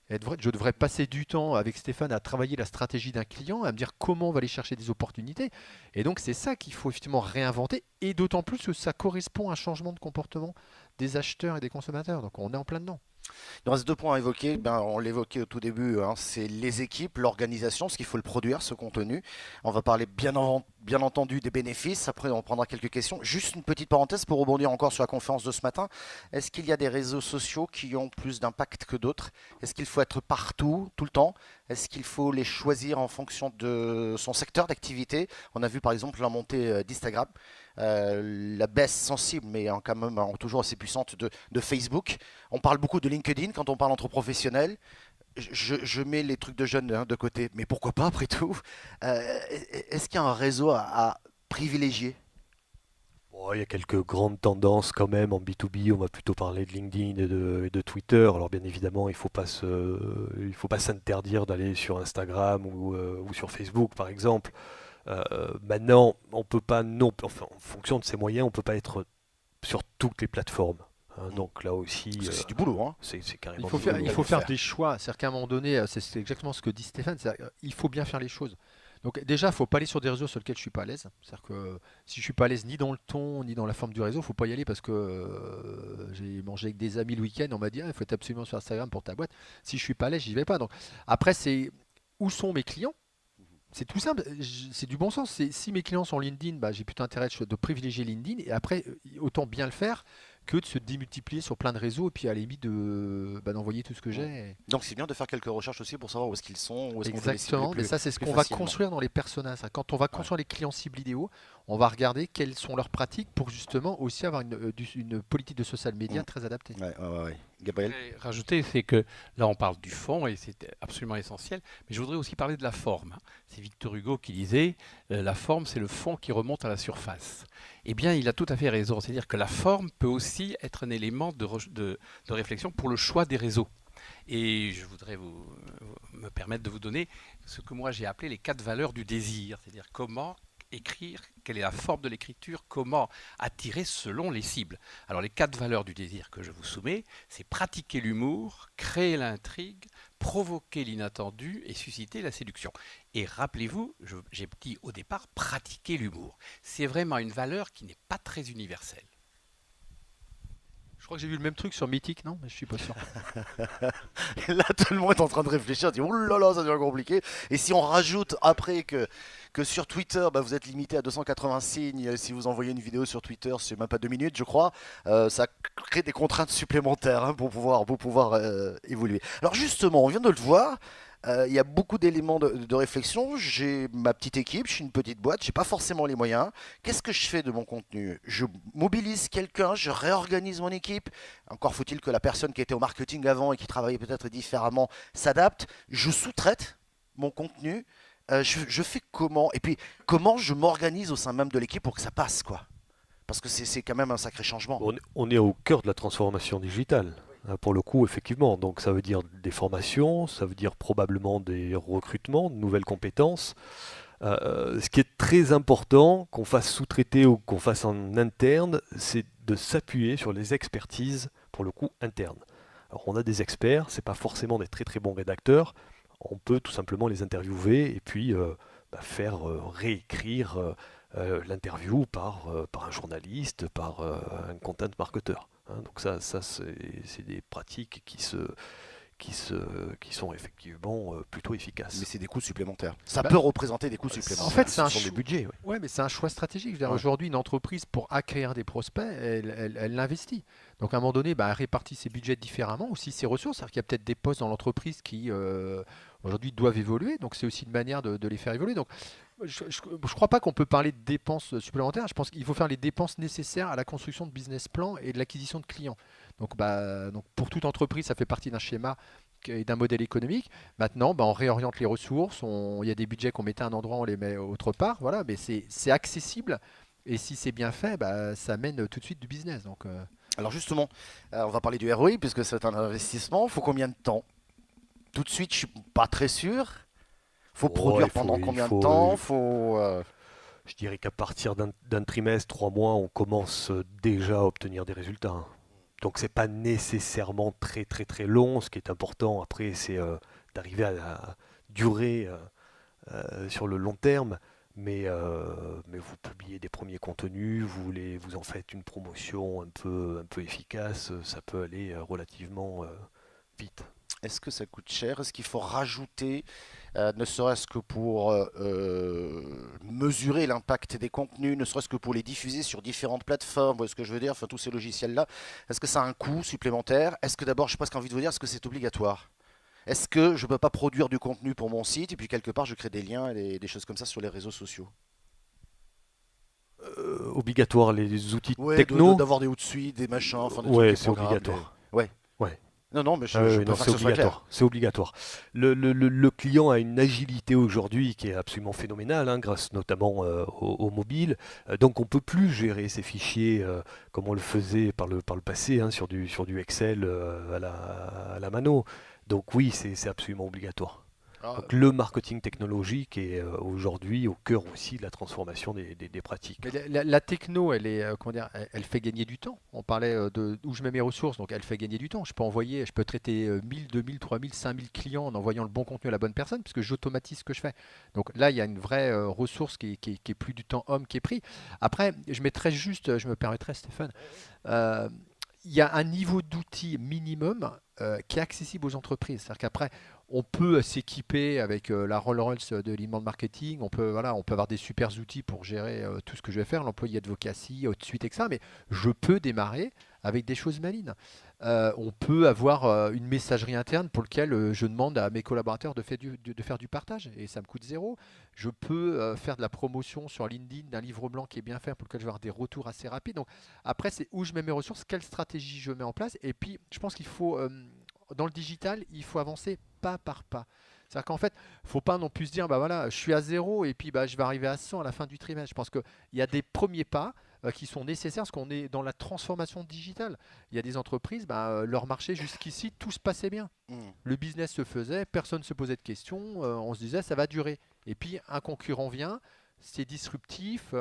Je devrais passer du temps avec Stéphane à travailler la stratégie d'un client, à me dire comment on va aller chercher des opportunités. Et donc, c'est ça qu'il faut effectivement réinventer. Et d'autant plus que ça correspond à un changement de comportement des acheteurs et des consommateurs. Donc, on est en plein dedans. Il reste 2 points à évoquer. On l'évoquait au tout début, c'est les équipes, l'organisation, parce qu'il faut le produire, ce contenu. On va parler bien entendu des bénéfices. Après, on prendra quelques questions. Juste une petite parenthèse pour rebondir encore sur la conférence de ce matin. Est-ce qu'il y a des réseaux sociaux qui ont plus d'impact que d'autres? Est-ce qu'il faut être partout, tout le temps? Est-ce qu'il faut les choisir en fonction de son secteur d'activité? On a vu par exemple la montée d'Instagram. La baisse sensible, mais quand même toujours assez puissante de Facebook. On parle beaucoup de LinkedIn quand on parle entre professionnels. Je mets les trucs de jeunes de côté, mais pourquoi pas après tout? Est-ce qu'il y a un réseau à privilégier? Il y a quelques grandes tendances quand même en B2B. On va plutôt parler de LinkedIn et de Twitter. Alors bien évidemment, il faut pas s'interdire d'aller sur Instagram ou sur Facebook par exemple. Maintenant, on peut pas en fonction de ses moyens, on peut pas être sur toutes les plateformes. Donc là aussi, c'est du boulot. C'est carrément il faut faire des choix. C'est-à-dire qu'à un moment donné, c'est exactement ce que dit Stéphane. Il faut bien faire les choses. Donc déjà, il ne faut pas aller sur des réseaux sur lesquels je ne suis pas à l'aise. C'est-à-dire que si je ne suis pas à l'aise ni dans le ton, ni dans la forme du réseau, il ne faut pas y aller parce que j'ai mangé avec des amis le week-end, on m'a dit il faut être absolument sur Instagram pour ta boîte. Si je ne suis pas à l'aise, j'y vais pas. Donc après, c'est où sont mes clients? C'est tout simple, c'est du bon sens. Si mes clients sont LinkedIn, j'ai plutôt intérêt de privilégier LinkedIn et après, autant bien le faire que de se démultiplier sur plein de réseaux et puis à la limite d'envoyer tout ce que j'ai. Donc c'est bien de faire quelques recherches aussi pour savoir où est-ce qu'ils sont, où est-ce qu'on peut les Exactement, mais ça c'est ce qu'on va construire dans les personas. Quand on va construire les clients cibles idéaux, on va regarder quelles sont leurs pratiques pour justement aussi avoir une politique de social media très adaptée. Ouais. Gabriel? Rajouter, c'est que là on parle du fond et c'est absolument essentiel, mais je voudrais aussi parler de la forme. C'est Victor Hugo qui disait la forme c'est le fond qui remonte à la surface. Eh bien il a tout à fait raison, c'est-à-dire que la forme peut aussi être un élément de réflexion pour le choix des réseaux. Et je voudrais me permettre de vous donner ce que moi j'ai appelé les 4 valeurs du désir, c'est-à-dire comment écrire, quelle est la forme de l'écriture, comment attirer selon les cibles. Alors les 4 valeurs du désir que je vous soumets, c'est pratiquer l'humour, créer l'intrigue, provoquer l'inattendu et susciter la séduction. Et rappelez-vous, j'ai dit au départ, pratiquer l'humour. C'est vraiment une valeur qui n'est pas très universelle. Je crois que j'ai vu le même truc sur Mythique, non? Mais je suis pas sûr. Là, tout le monde est en train de réfléchir, dit oh là là, ça devient compliqué. Et si on rajoute après que sur Twitter, vous êtes limité à 280 signes, si vous envoyez une vidéo sur Twitter, c'est même pas 2 minutes, je crois, ça crée des contraintes supplémentaires pour pouvoir évoluer. Alors justement, on vient de le voir. Il y a beaucoup d'éléments de réflexion. J'ai ma petite équipe, je suis une petite boîte, j'ai pas forcément les moyens. Qu'est-ce que je fais de mon contenu? Je mobilise quelqu'un, je réorganise mon équipe. Encore faut-il que la personne qui était au marketing avant et qui travaillait peut-être différemment s'adapte. Je sous-traite mon contenu. Je fais comment? Et puis comment je m'organise au sein même de l'équipe pour que ça passe, quoi? Parce que c'est quand même un sacré changement. On est au cœur de la transformation digitale. Pour le coup, effectivement, donc ça veut dire des formations, ça veut dire probablement des recrutements, de nouvelles compétences. Ce qui est très important, qu'on fasse sous-traiter ou qu'on fasse en interne, c'est de s'appuyer sur les expertises, pour le coup, internes. Alors on a des experts, c'est pas forcément des très très bons rédacteurs, on peut tout simplement les interviewer et puis faire réécrire l'interview par un journaliste, par un content marketeur. Donc ça c'est des pratiques qui sont effectivement plutôt efficaces. Mais c'est des coûts supplémentaires. Ça Bah, peut représenter des coûts supplémentaires. En fait, c'est Ce un sont des choix. budgets. Oui. Ouais, mais c'est un choix stratégique. Je veux dire, Ouais. aujourd'hui, une entreprise, pour acquérir des prospects, elle l'investit. Donc, à un moment donné, bah, elle répartit ses budgets différemment, aussi ses ressources. C'est-à-dire qu'il y a peut-être des postes dans l'entreprise qui, aujourd'hui, doivent évoluer. Donc, c'est aussi une manière de les faire évoluer. Donc, je ne crois pas qu'on peut parler de dépenses supplémentaires. Je pense qu'il faut faire les dépenses nécessaires à la construction de business plan et de l'acquisition de clients. Donc, pour toute entreprise, ça fait partie d'un schéma et d'un modèle économique. Maintenant, on réoriente les ressources. Il y a des budgets qu'on mettait à un endroit, on les met autre part. Voilà, mais c'est accessible. Et si c'est bien fait, ça mène tout de suite du business. Donc, Alors justement, on va parler du ROI puisque c'est un investissement. Il faut combien de temps? Tout de suite, je suis pas très sûr. Faut produire pendant combien de temps? Je dirais qu'à partir d'un trimestre, 3 mois, on commence déjà à obtenir des résultats, hein. Donc c'est pas nécessairement très très très long. Ce qui est important après, c'est d'arriver à durer sur le long terme. Mais vous publiez des premiers contenus, vous en faites une promotion un peu efficace, ça peut aller relativement vite. Est-ce que ça coûte cher? Est-ce qu'il faut rajouter, ne serait-ce que pour mesurer l'impact des contenus, ne serait-ce que pour les diffuser sur différentes plateformes, vous voyez ce que je veux dire, enfin tous ces logiciels-là, est-ce que ça a un coût supplémentaire? Est-ce que d'abord, j'ai presque envie de vous dire, est-ce que c'est obligatoire? Est-ce que je ne peux pas produire du contenu pour mon site et puis quelque part je crée des liens et des choses comme ça sur les réseaux sociaux? Obligatoire les outils Ouais, techno? d'avoir des outsuites, des machins, enfin des Ouais, trucs qui c'est programment, obligatoire. Ouais. Ouais. Non, mais je Non, préfère c'est que ce soit clair. obligatoire. C'est obligatoire. Le client a une agilité aujourd'hui qui est absolument phénoménale, hein, grâce notamment au mobile. Donc on peut plus gérer ces fichiers comme on le faisait par le passé, hein, sur du Excel à la mano. Donc oui, c'est absolument obligatoire. Ah, Donc le marketing technologique est aujourd'hui au cœur aussi de la transformation des pratiques. mais la techno, elle est, comment dire, elle fait gagner du temps. On parlait de où je mets mes ressources, donc elle fait gagner du temps. Je peux traiter 1000, 2000, 3000, 5000 clients en envoyant le bon contenu à la bonne personne, puisque j'automatise ce que je fais. Donc là, il y a une vraie ressource qui est plus du temps homme qui est pris. Après, je mettrais juste, je me permettrais, Stéphane, euh, il y a un niveau d'outil minimum qui est accessible aux entreprises. C'est-à-dire qu'après, on peut s'équiper avec la Rolls-Royce de l'inbound marketing. On peut avoir des super outils pour gérer tout ce que je vais faire, l'employé advocacy, suite, etc. Mais je peux démarrer avec des choses malines. On peut avoir une messagerie interne pour laquelle je demande à mes collaborateurs de faire du partage et ça me coûte zéro. Je peux faire de la promotion sur LinkedIn d'un livre blanc qui est bien fait pour lequel je vais avoir des retours assez rapides. Donc après, c'est où je mets mes ressources, quelle stratégie je mets en place. Et puis, je pense qu'il faut, dans le digital, il faut avancer pas par pas. C'est-à-dire qu'en fait, il ne faut pas non plus se dire, voilà, je suis à 0 et puis je vais arriver à 100 à la fin du trimestre. Je pense qu'il y a des premiers pas qui sont nécessaires parce qu'on est dans la transformation digitale. Il y a des entreprises, leur marché jusqu'ici, tout se passait bien. Le business se faisait, personne ne se posait de questions, on se disait ça va durer. Et puis un concurrent vient, c'est disruptif,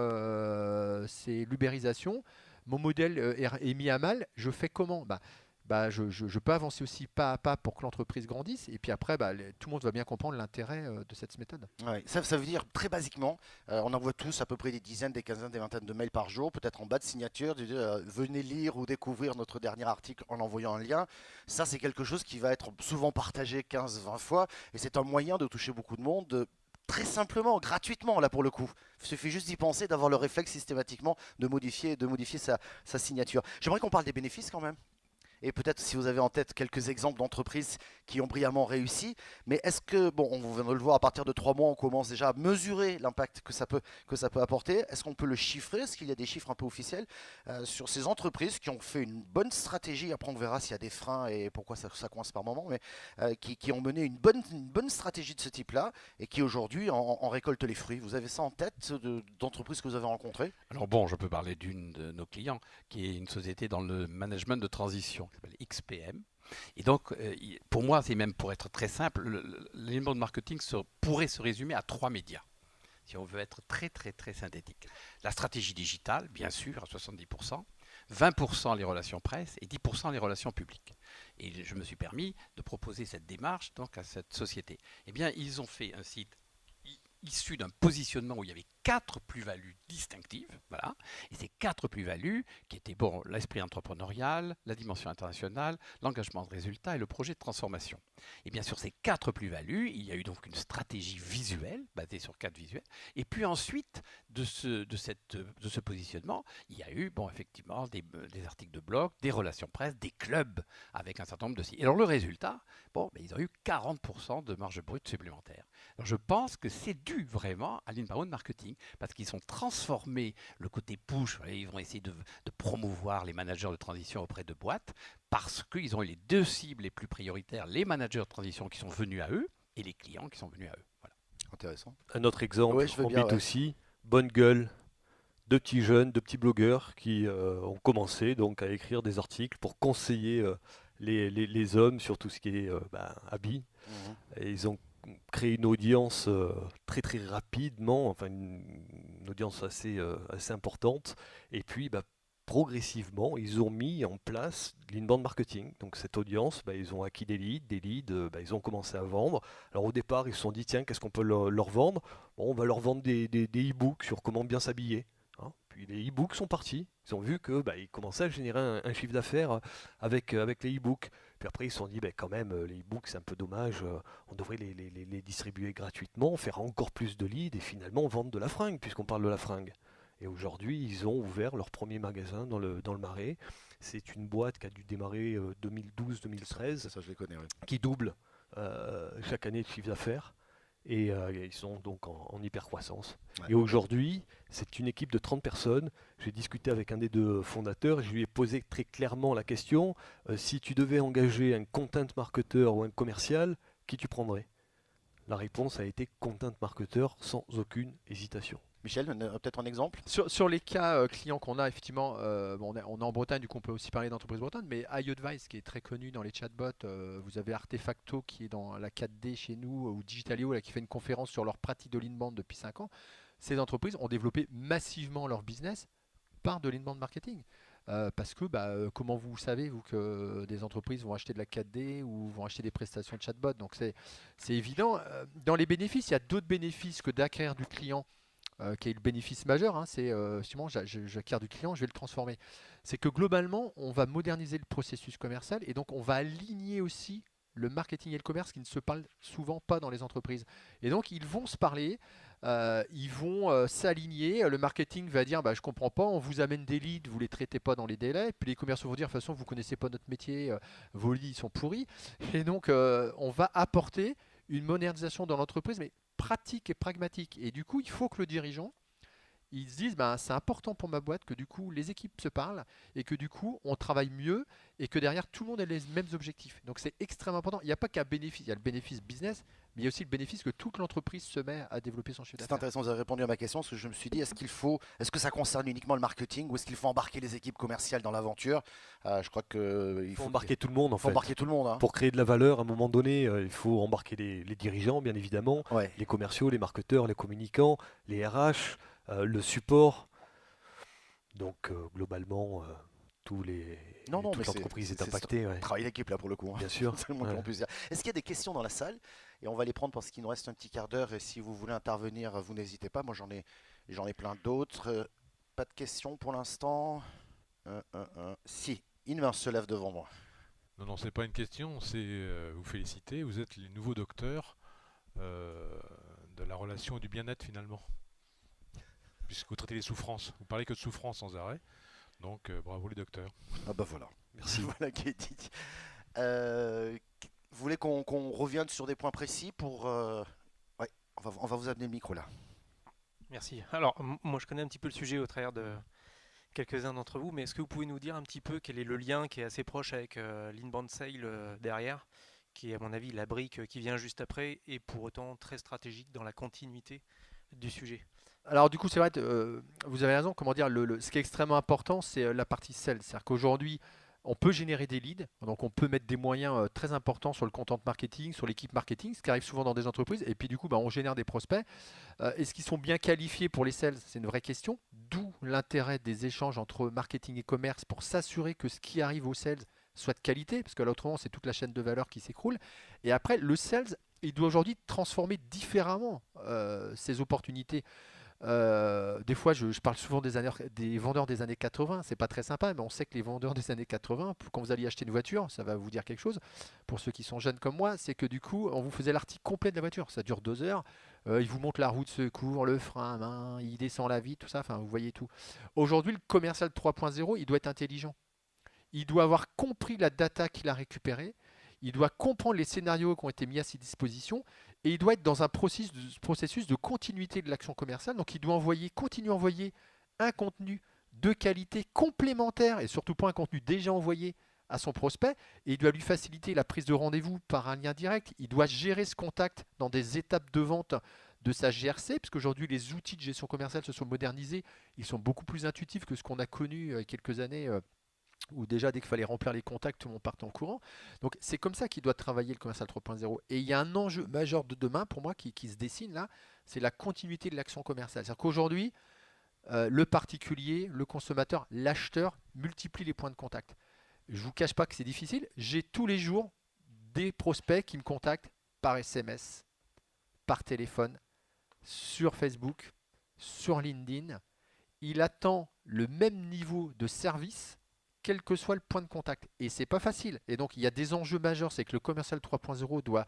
c'est l'ubérisation. Mon modèle est mis à mal, je fais comment? Je peux avancer aussi pas à pas pour que l'entreprise grandisse. Et puis après, tout le monde va bien comprendre l'intérêt de cette méthode. Ouais, ça veut dire très basiquement, on envoie tous à peu près des dizaines, des quinzaines, des vingtaines de mails par jour, peut-être en bas de signature, de dire venez lire ou découvrir notre dernier article en envoyant un lien. Ça, c'est quelque chose qui va être souvent partagé 15-20 fois et c'est un moyen de toucher beaucoup de monde. Très simplement, gratuitement là pour le coup. Il suffit juste d'y penser, d'avoir le réflexe systématiquement de modifier sa signature. J'aimerais qu'on parle des bénéfices quand même. Et peut-être si vous avez en tête quelques exemples d'entreprises qui ont brillamment réussi, mais est-ce que, bon, on vient de le voir, à partir de 3 mois, on commence déjà à mesurer l'impact que ça peut apporter. Est-ce qu'on peut le chiffrer? Est-ce qu'il y a des chiffres un peu officiels sur ces entreprises qui ont fait une bonne stratégie? Après, on verra s'il y a des freins et pourquoi ça coince par moment, mais qui ont mené une bonne stratégie de ce type-là et qui aujourd'hui en récoltent les fruits. Vous avez ça en tête d'entreprises que vous avez rencontrées? Alors bon, je peux parler d'une de nos clients qui est une société dans le management de transition qui s'appelle XPM. Et donc, pour moi, c'est même pour être très simple, l'inbound marketing pourrait se résumer à 3 médias, si on veut être très très très synthétique. La stratégie digitale, bien sûr, à 70%, 20% les relations presse et 10% les relations publiques. Et je me suis permis de proposer cette démarche donc à cette société. Eh bien, ils ont fait un site issu d'un positionnement où il y avait 4 plus-values distinctives, voilà, et ces 4 plus-values qui étaient l'esprit entrepreneurial, la dimension internationale, l'engagement de résultat et le projet de transformation. Et bien sur ces 4 plus-values, il y a eu donc une stratégie visuelle basée sur 4 visuels, et puis ensuite de ce positionnement, il y a eu effectivement des articles de blog, des relations presse, des clubs avec un certain nombre de sites. Et alors le résultat, ils ont eu 40% de marge brute supplémentaire. Alors je pense que c'est dû vraiment à l'inbound marketing, parce qu'ils ont transformé le côté push, ils vont essayer de promouvoir les managers de transition auprès de boîtes, parce qu'ils ont eu les 2 cibles les plus prioritaires, les managers de transition qui sont venus à eux, et les clients qui sont venus à eux. Voilà. Intéressant. Un autre exemple, Ouais, je veux en bien, B2C, bonne gueule, 2 petits jeunes, 2 petits blogueurs qui ont commencé donc à écrire des articles pour conseiller les hommes sur tout ce qui est habits. Et ils ont créé une audience très très rapidement, enfin une audience assez importante. Et puis progressivement, ils ont mis en place l'inbound marketing. Donc cette audience, ils ont acquis des leads, ils ont commencé à vendre. Alors au départ, ils se sont dit, tiens, qu'est-ce qu'on peut leur vendre? On va leur vendre des e-books sur comment bien s'habiller. Puis les e-books sont partis. Ils ont vu que ils commençaient à générer un chiffre d'affaires avec les e-books. Puis après, ils se sont dit, quand même, les e-books, c'est un peu dommage. On devrait les distribuer gratuitement, faire encore plus de leads et finalement vendre de la fringue, puisqu'on parle de la fringue. Et aujourd'hui, ils ont ouvert leur premier magasin dans le Marais. C'est une boîte qui a dû démarrer 2012-2013. C'est ça, je les connais, oui. Qui double chaque année de chiffre d'affaires. Et ils sont donc en hyper croissance. Ouais. Et aujourd'hui, c'est une équipe de 30 personnes. J'ai discuté avec un des 2 fondateurs. Je lui ai posé très clairement la question, si tu devais engager un content marketeur ou un commercial, qui tu prendrais? La réponse a été content marketeur sans aucune hésitation. Michel, peut-être un exemple? Sur les cas clients qu'on a, effectivement, on est en Bretagne, du coup on peut aussi parler d'entreprise bretonne, mais iAdvice qui est très connu dans les chatbots, vous avez Artefacto qui est dans la 4D chez nous, ou Digitalio là, qui fait une conférence sur leur pratique de l'inbound depuis 5 ans. Ces entreprises ont développé massivement leur business par de l'inbound marketing. Parce que comment vous savez vous que des entreprises vont acheter de la 4D ou vont acheter des prestations de chatbot? Donc c'est évident. Dans les bénéfices, il y a d'autres bénéfices que d'acquérir du client. Qui est le bénéfice majeur, c'est justement j'acquiers du client, je vais le transformer. C'est que globalement, on va moderniser le processus commercial et donc on va aligner aussi le marketing et le commerce qui ne se parlent souvent pas dans les entreprises. Et donc ils vont se parler, ils vont s'aligner. Le marketing va dire je comprends pas, on vous amène des leads, vous les traitez pas dans les délais. Puis les commerciaux vont dire de toute façon vous connaissez pas notre métier, vos leads sont pourris. Et donc on va apporter une modernisation dans l'entreprise, mais pratique et pragmatique. Et du coup, il faut que le dirigeant, ils se disent c'est important pour ma boîte que du coup les équipes se parlent et que du coup on travaille mieux et que derrière tout le monde ait les mêmes objectifs. Donc c'est extrêmement important. Il n'y a pas qu'un bénéfice, il y a le bénéfice business, mais il y a aussi le bénéfice que toute l'entreprise se met à développer son chiffre C'est d'affaires. intéressant, vous avez répondu à ma question, parce que je me suis dit, est-ce que ça concerne uniquement le marketing ou est-ce qu'il faut embarquer les équipes commerciales dans l'aventure? Je crois qu'il faut embarquer tout le monde en fait. Embarquer tout le monde. Pour créer de la valeur, à un moment donné, il faut embarquer les dirigeants, bien évidemment, les commerciaux, les marketeurs, les communicants, les RH, le support. Donc globalement, toute l'entreprise est impactée. Travail d'équipe là pour le coup. Bien sûr. C'est le moins qu'on puisse dire. Est-ce qu'il y a des questions dans la salle? Et on va les prendre parce qu'il nous reste un petit quart d'heure. Et si vous voulez intervenir, vous n'hésitez pas. Moi j'en ai plein d'autres. Pas de questions pour l'instant. Si, Inver se lève devant moi. Non, c'est pas une question, c'est vous féliciter. Vous êtes les nouveaux docteurs de la relation et du bien-être finalement. Puisque vous traitez les souffrances. Vous parlez que de souffrance sans arrêt. Donc bravo les docteurs. Ah bah voilà. Merci. Voilà qui est dit. Vous voulez qu'on revienne sur des points précis pour... Ouais, on va vous amener le micro là. Merci. Alors moi je connais un petit peu le sujet au travers de quelques-uns d'entre vous, mais est-ce que vous pouvez nous dire un petit peu quel est le lien qui est assez proche avec l'inbound sale derrière, qui est à mon avis la brique qui vient juste après et pour autant très stratégique dans la continuité du sujet? Alors du coup c'est vrai, vous avez raison, ce qui est extrêmement important c'est la partie sales, c'est-à-dire qu'aujourd'hui on peut générer des leads, donc on peut mettre des moyens très importants sur le content marketing, sur l'équipe marketing, ce qui arrive souvent dans des entreprises, et puis du coup on génère des prospects. Est-ce qu'ils sont bien qualifiés pour les sales? C'est une vraie question, d'où l'intérêt des échanges entre marketing et commerce pour s'assurer que ce qui arrive aux sales soit de qualité, parce que là autrement c'est toute la chaîne de valeur qui s'écroule. Et après le sales, il doit aujourd'hui transformer différemment ces opportunités. Des fois, je parle souvent des vendeurs des années 80. C'est pas très sympa, mais on sait que les vendeurs des années 80, quand vous alliez acheter une voiture, ça va vous dire quelque chose. Pour ceux qui sont jeunes comme moi, c'est que du coup, on vous faisait l'article complet de la voiture. Ça dure 2 heures. Il vous montre la roue de secours, le frein à main, il descend la vitre, tout ça. Enfin, vous voyez tout. Aujourd'hui, le commercial 3.0, il doit être intelligent. Il doit avoir compris la data qu'il a récupérée. Il doit comprendre les scénarios qui ont été mis à ses dispositions et il doit être dans un processus de continuité de l'action commerciale. Donc il doit continuer à envoyer un contenu de qualité complémentaire et surtout pas un contenu déjà envoyé à son prospect. Et il doit lui faciliter la prise de rendez-vous par un lien direct. Il doit gérer ce contact dans des étapes de vente de sa GRC, parce qu'aujourd'hui les outils de gestion commerciale se sont modernisés. Ils sont beaucoup plus intuitifs que ce qu'on a connu il y a quelques années. Où déjà dès qu'il fallait remplir les contacts, tout le monde partait en courant. Donc c'est comme ça qu'il doit travailler le commercial 3.0. Et il y a un enjeu majeur de demain pour moi qui se dessine là, c'est la continuité de l'action commerciale. C'est-à-dire qu'aujourd'hui, le particulier, le consommateur, l'acheteur multiplie les points de contact. Je ne vous cache pas que c'est difficile. J'ai tous les jours des prospects qui me contactent par SMS, par téléphone, sur Facebook, sur LinkedIn. Il attend le même niveau de service quel que soit le point de contact. Et c'est pas facile. Et donc il y a des enjeux majeurs, c'est que le commercial 3.0 doit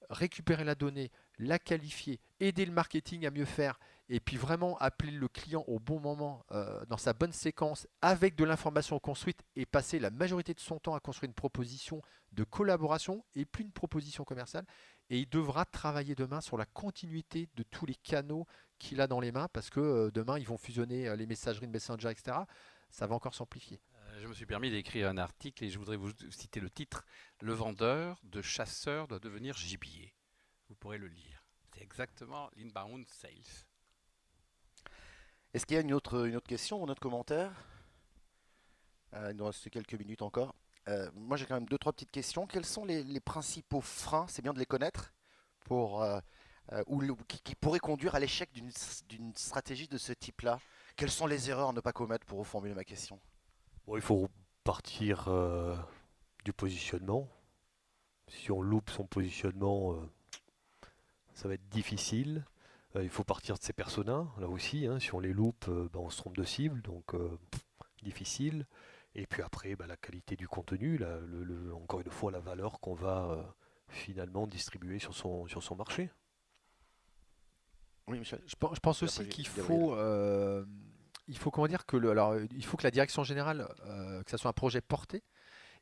récupérer la donnée, la qualifier, aider le marketing à mieux faire, et puis vraiment appeler le client au bon moment, dans sa bonne séquence, avec de l'information construite, et passer la majorité de son temps à construire une proposition de collaboration, et puis une proposition commerciale. Et il devra travailler demain sur la continuité de tous les canaux qu'il a dans les mains, parce que demain, ils vont fusionner les messageries de Messenger, etc. Ça va encore s'amplifier. Je me suis permis d'écrire un article et je voudrais vous citer le titre. Le vendeur de chasseur doit devenir gibier. Vous pourrez le lire. C'est exactement l'inbound sales. Est-ce qu'il y a une autre question ou un autre commentaire? Il nous reste quelques minutes encore. Moi, j'ai quand même deux, trois petites questions. Quels sont les principaux freins, c'est bien de les connaître, pour, qui pourraient conduire à l'échec d'une stratégie de ce type-là? Quelles sont les erreurs à ne pas commettre pour reformuler ma question? Bon, il faut partir du positionnement. Si on loupe son positionnement, ça va être difficile. Il faut partir de ses personas, là aussi. Hein. Si on les loupe, on se trompe de cible, donc difficile. Et puis après, la qualité du contenu, encore une fois, la valeur qu'on va finalement distribuer sur son marché. Oui, Michel. Je pense aussi qu'il faut, comment dire, il faut que la direction générale, que ça soit un projet porté.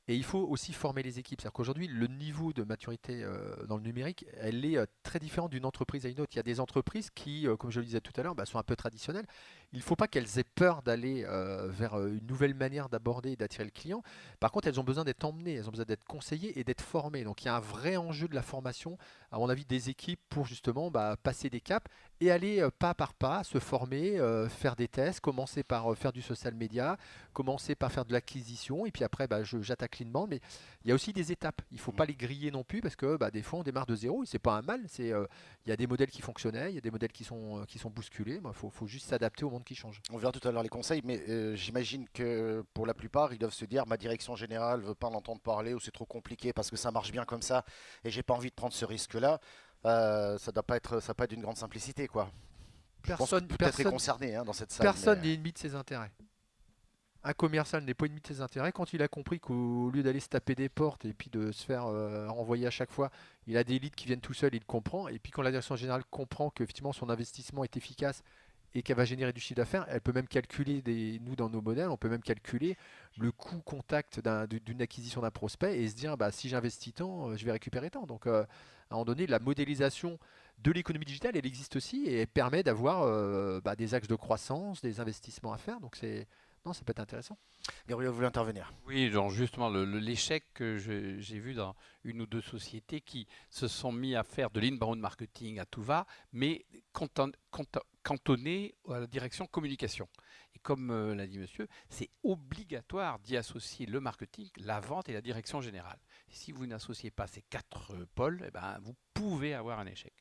Et il faut aussi former les équipes. C'est-à-dire qu'aujourd'hui, le niveau de maturité dans le numérique, elle est très différente d'une entreprise à une autre. Il y a des entreprises qui, comme je le disais tout à l'heure, sont un peu traditionnelles. Il ne faut pas qu'elles aient peur d'aller vers une nouvelle manière d'aborder et d'attirer le client. Par contre, elles ont besoin d'être emmenées, elles ont besoin d'être conseillées et d'être formées. Donc il y a un vrai enjeu de la formation, à mon avis, des équipes pour justement passer des caps et aller pas par pas, se former, faire des tests, commencer par faire du social media, commencer par faire de l'acquisition et puis après j'attaque l'inbound. Mais il y a aussi des étapes. Il ne faut pas les griller non plus parce que des fois on démarre de zéro et c'est pas un mal. Il y a des modèles qui fonctionnaient, il y a des modèles qui sont bousculés. Il faut juste s'adapter au monde qui change. On verra tout à l'heure les conseils, mais j'imagine que pour la plupart, ils doivent se dire ma direction générale veut pas en entendre parler ou c'est trop compliqué parce que ça marche bien comme ça et j'ai pas envie de prendre ce risque-là. Ça doit pas être d'une grande simplicité, quoi. Personne peut-être est concerné dans cette salle. Personne n'est ennemi de ses intérêts. Un commercial n'est pas ennemi de ses intérêts quand il a compris qu'au lieu d'aller se taper des portes et puis de se faire renvoyer à chaque fois, il a des leads qui viennent tout seuls, il comprend. Et puis quand la direction générale comprend qu'effectivement son investissement est efficace et qu'elle va générer du chiffre d'affaires, elle peut même calculer, nous dans nos modèles, on peut même calculer le coût contact d'une acquisition d'un prospect et se dire si j'investis tant, je vais récupérer tant. Donc à un moment donné, la modélisation de l'économie digitale, elle existe aussi et elle permet d'avoir des axes de croissance, des investissements à faire. Donc ça peut être intéressant. Gabriel, vous voulez intervenir? Oui, genre justement, l'échec que j'ai vu dans une ou deux sociétés qui se sont mis à faire de l'inbound marketing à tout va, mais cantonné à la direction communication. Et comme l'a dit monsieur, c'est obligatoire d'y associer le marketing, la vente et la direction générale. Et si vous n'associez pas ces quatre pôles, vous pouvez avoir un échec.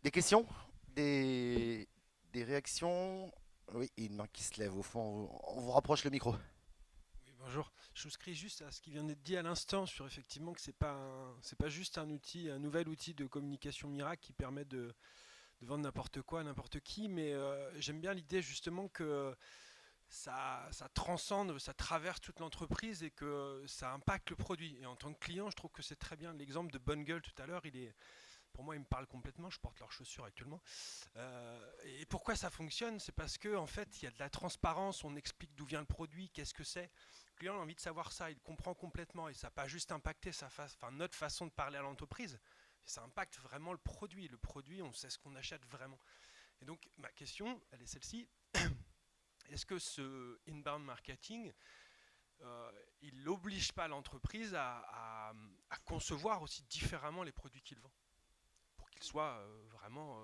Des questions? Des réactions? Oui, une main qui se lève au fond. On vous rapproche le micro. Oui, bonjour. Je souscris juste à ce qui vient d'être dit à l'instant sur effectivement que c'est pas juste un outil, un nouvel outil de communication miracle qui permet de de vendre n'importe quoi à n'importe qui, mais j'aime bien l'idée justement que ça transcende, ça traverse toute l'entreprise et que ça impacte le produit. Et en tant que client, je trouve que c'est très bien. L'exemple de Bonne Gueule tout à l'heure, pour moi, il me parle complètement. Je porte leurs chaussures actuellement. Et pourquoi ça fonctionne? C'est parce que en fait, il y a de la transparence. On explique d'où vient le produit, qu'est-ce que c'est. Le client a envie de savoir ça. Il comprend complètement et ça n'a pas juste impacté notre façon de parler à l'entreprise. Ça impacte vraiment le produit. Le produit, on sait ce qu'on achète vraiment. Et donc, ma question, elle est celle-ci. Est-ce que ce inbound marketing, il n'oblige pas l'entreprise à concevoir aussi différemment les produits qu'il vend pour qu'ils soient vraiment...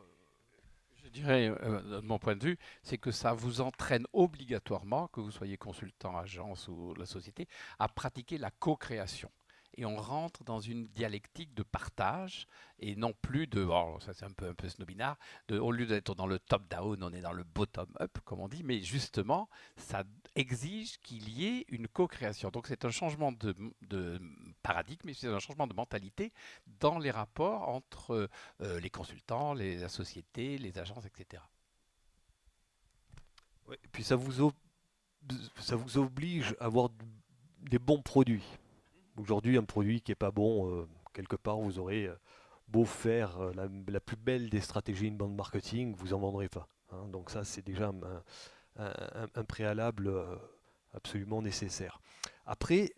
Je dirais, de mon point de vue, c'est que ça vous entraîne obligatoirement, que vous soyez consultant, agence ou la société, à pratiquer la co-création. Et on rentre dans une dialectique de partage et non plus de, bon, ça c'est un peu snobinard, au lieu d'être dans le top-down, on est dans le bottom-up, comme on dit, mais justement, ça exige qu'il y ait une co-création. Donc c'est un changement de paradigme, mais c'est un changement de mentalité dans les rapports entre les consultants, la société, les agences, etc. Ouais, et puis ça vous oblige à avoir des bons produits. Aujourd'hui, un produit qui n'est pas bon, quelque part, vous aurez beau faire la plus belle des stratégies inbound marketing, vous n'en vendrez pas. Hein. Donc ça, c'est déjà un préalable absolument nécessaire. Après,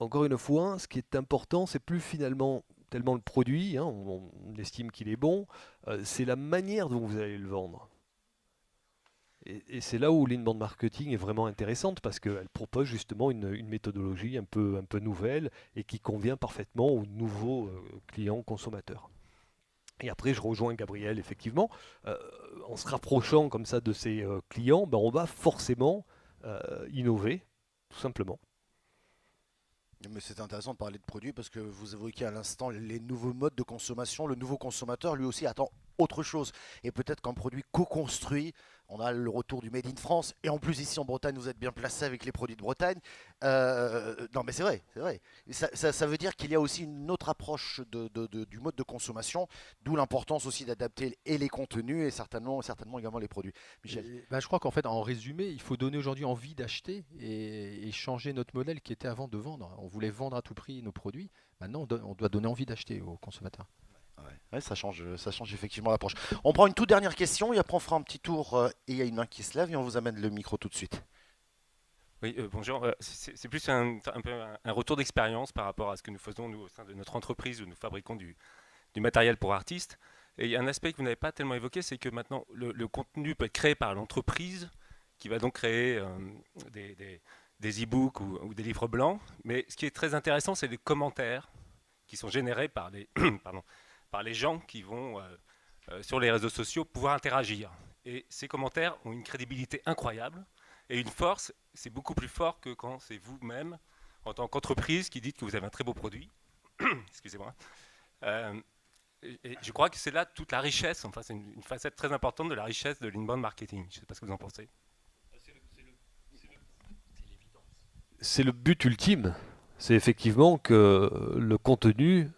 encore une fois, ce qui est important, c'est plus finalement tellement le produit, hein, on estime qu'il est bon, c'est la manière dont vous allez le vendre. Et c'est là où l'inbound marketing est vraiment intéressante parce qu'elle propose justement une méthodologie un peu nouvelle et qui convient parfaitement aux nouveaux clients consommateurs. Et après, je rejoins Gabriel, effectivement, en se rapprochant comme ça de ses clients, ben, on va forcément innover, tout simplement. Mais c'est intéressant de parler de produits parce que vous évoquiez à l'instant les nouveaux modes de consommation. Le nouveau consommateur, lui aussi, attend autre chose. Et peut-être qu'un produit co-construit, on a le retour du Made in France. Et en plus, ici en Bretagne, vous êtes bien placé avec les produits de Bretagne. Non, mais c'est vrai, c'est vrai. Ça veut dire qu'il y a aussi une autre approche du mode de consommation, d'où l'importance aussi d'adapter et les contenus et certainement également les produits. Michel. Je crois qu'en fait, en résumé, il faut donner aujourd'hui envie d'acheter et changer notre modèle qui était avant de vendre. On voulait vendre à tout prix nos produits. Maintenant, on doit donner envie d'acheter aux consommateurs. Ouais, ça change effectivement l'approche. On prend une toute dernière question et après on fera un petit tour et il y a une main qui se lève et on vous amène le micro tout de suite. Oui, bonjour. C'est plus un peu un retour d'expérience par rapport à ce que nous faisons nous, au sein de notre entreprise où nous fabriquons du matériel pour artistes. Et il y a un aspect que vous n'avez pas tellement évoqué, c'est que maintenant le contenu peut être créé par l'entreprise qui va donc créer des e-books ou des livres blancs. Mais ce qui est très intéressant, c'est les commentaires qui sont générés par les, par les gens qui vont sur les réseaux sociaux pouvoir interagir. Et ces commentaires ont une crédibilité incroyable et une force, c'est beaucoup plus fort que quand c'est vous-même, en tant qu'entreprise, qui dites que vous avez un très beau produit. Excusez-moi. Et je crois que c'est là toute la richesse, enfin c'est une facette très importante de la richesse de l'inbound marketing. Je ne sais pas ce que vous en pensez. C'est le but ultime. C'est effectivement que le contenu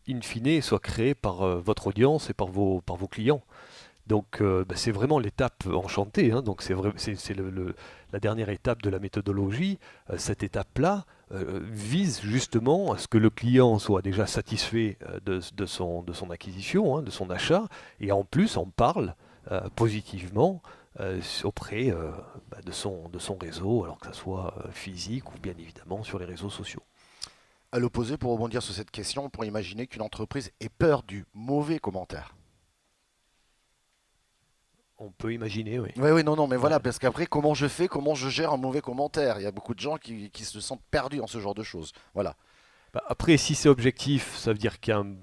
in fine soit créé par votre audience et par vos clients. Donc c'est vraiment l'étape enchantée, hein. Donc c'est la dernière étape de la méthodologie. Cette étape-là vise justement à ce que le client soit déjà satisfait de son acquisition, hein, de son achat, et en plus en parle positivement auprès de son réseau, alors que ce soit physique ou bien évidemment sur les réseaux sociaux. À l'opposé, pour rebondir sur cette question, on pourrait imaginer qu'une entreprise ait peur du mauvais commentaire. On peut imaginer, oui. Oui, non, mais voilà, parce qu'après, comment je gère un mauvais commentaire? Il y a beaucoup de gens qui se sentent perdus dans ce genre de choses. Voilà. Après, si c'est objectif, ça veut dire qu'il y a un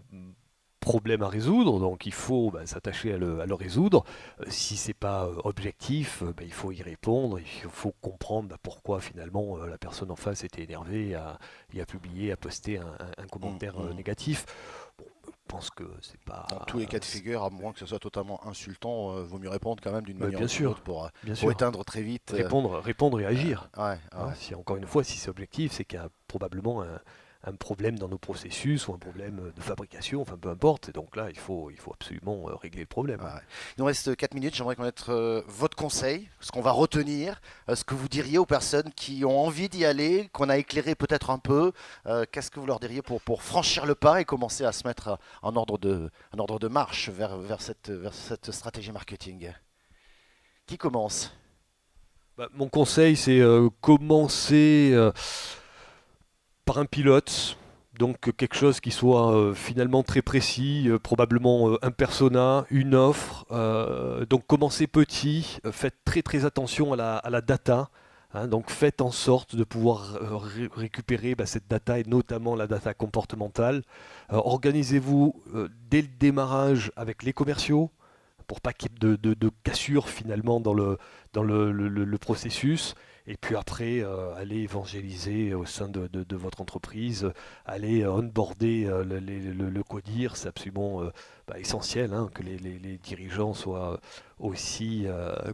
problème à résoudre, donc il faut s'attacher à le résoudre. Si c'est pas objectif, il faut y répondre, il faut comprendre pourquoi finalement la personne en face était énervée, a publié, a posté un commentaire négatif. Bon, je pense que c'est pas... Dans tous les cas de figure, à moins que ce soit totalement insultant, vaut mieux répondre quand même d'une manière bien ou d'une sûr, autre pour sûr. éteindre très vite. Répondre et agir. Ouais. Encore une fois, si c'est objectif, c'est qu'il y a probablement un problème dans nos processus ou un problème de fabrication, enfin peu importe. Et donc là, il faut absolument régler le problème. Ouais. Il nous reste 4 minutes, j'aimerais connaître votre conseil, ce qu'on va retenir, ce que vous diriez aux personnes qui ont envie d'y aller, qu'on a éclairé peut-être un peu. Qu'est-ce que vous leur diriez pour franchir le pas et commencer à se mettre en ordre de marche vers cette stratégie marketing? Qui commence? Mon conseil, c'est commencer par un pilote, donc quelque chose qui soit finalement très précis, probablement un persona, une offre. Donc commencez petit, faites très très attention à la data. Donc faites en sorte de pouvoir récupérer cette data et notamment la data comportementale. Organisez-vous dès le démarrage avec les commerciaux pour pas qu'il y ait de cassure finalement dans le processus. Et puis après, aller évangéliser au sein de votre entreprise, aller onboarder le codir, c'est absolument essentiel que les dirigeants soient aussi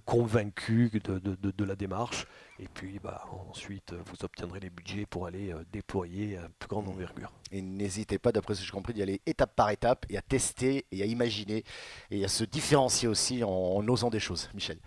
convaincus de la démarche. Et puis ensuite, vous obtiendrez les budgets pour aller déployer à plus grande envergure. Et n'hésitez pas, d'après ce que j'ai compris, d'y aller étape par étape et à tester et à imaginer et à se différencier aussi en osant des choses. Michel.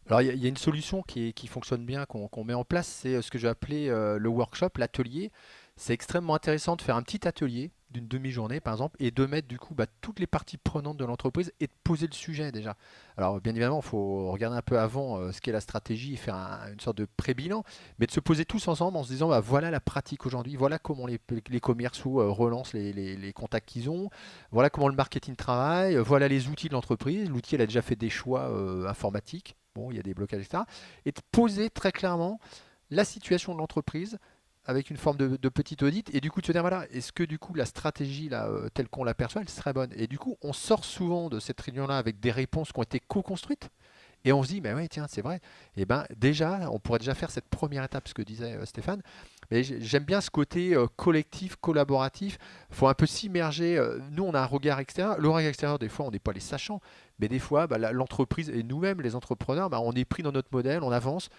Alors il y a une solution qui fonctionne bien, qu'on met en place, c'est ce que j'ai appelé le workshop, l'atelier. C'est extrêmement intéressant de faire un petit atelier d'une demi-journée par exemple et de mettre du coup toutes les parties prenantes de l'entreprise et de poser le sujet déjà. Alors bien évidemment il faut regarder un peu avant ce qu'est la stratégie et faire une sorte de pré-bilan, mais de se poser tous ensemble en se disant voilà la pratique aujourd'hui, voilà comment les commerciaux relancent les contacts qu'ils ont, voilà comment le marketing travaille, voilà les outils de l'entreprise, l'outil elle a déjà fait des choix informatiques, bon il y a des blocages etc. Et de poser très clairement la situation de l'entreprise avec une forme de petit audit et du coup de se dire voilà, est-ce que du coup la stratégie là, telle qu'on l'aperçoit elle serait bonne, et du coup on sort souvent de cette réunion là avec des réponses qui ont été co-construites et on se dit mais ouais tiens c'est vrai, et déjà on pourrait déjà faire cette première étape, ce que disait Stéphane, mais j'aime bien ce côté collectif, collaboratif, il faut un peu s'immerger, nous on a un regard extérieur, le regard extérieur des fois on n'est pas les sachants, mais des fois l'entreprise et nous-mêmes les entrepreneurs on est pris dans notre modèle, on avance.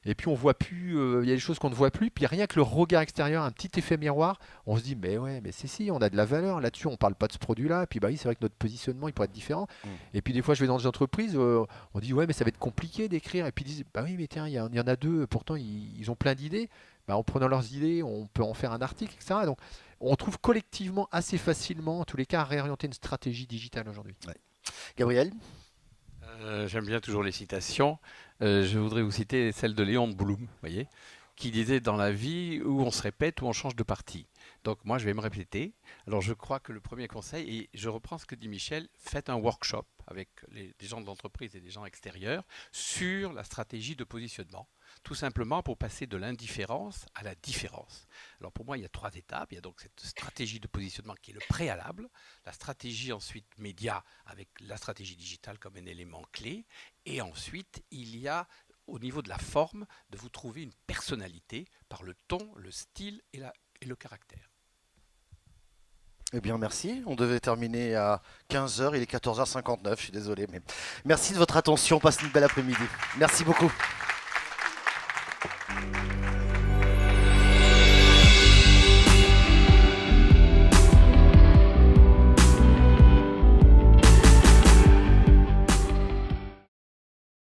Et puis on voit plus, il y a des choses qu'on ne voit plus, puis rien que le regard extérieur, un petit effet miroir, on se dit mais ouais, mais si, on a de la valeur là-dessus, on parle pas de ce produit-là, et puis oui, c'est vrai que notre positionnement il pourrait être différent. Et puis des fois je vais dans des entreprises, on dit ouais mais ça va être compliqué d'écrire, et puis ils disent bah oui mais tiens, il y en a deux, pourtant ils ont plein d'idées, en prenant leurs idées, on peut en faire un article, etc. Donc on trouve collectivement assez facilement, en tous les cas, à réorienter une stratégie digitale aujourd'hui. Ouais. Gabriel? J'aime bien toujours les citations. Je voudrais vous citer celle de Léon Blum, voyez, qui disait dans la vie où on se répète, où on change de parti. Donc moi je vais me répéter. Alors je crois que le premier conseil, et je reprends ce que dit Michel, faites un workshop avec des gens de l'entreprise et des gens extérieurs sur la stratégie de positionnement. Tout simplement pour passer de l'indifférence à la différence. Alors pour moi, il y a 3 étapes. Il y a donc cette stratégie de positionnement qui est le préalable, la stratégie ensuite média avec la stratégie digitale comme un élément clé, et ensuite il y a au niveau de la forme de vous trouver une personnalité par le ton, le style et le caractère. Eh bien merci, on devait terminer à 15h, il est 14h59, je suis désolé, mais merci de votre attention, passez une belle après-midi. Merci beaucoup.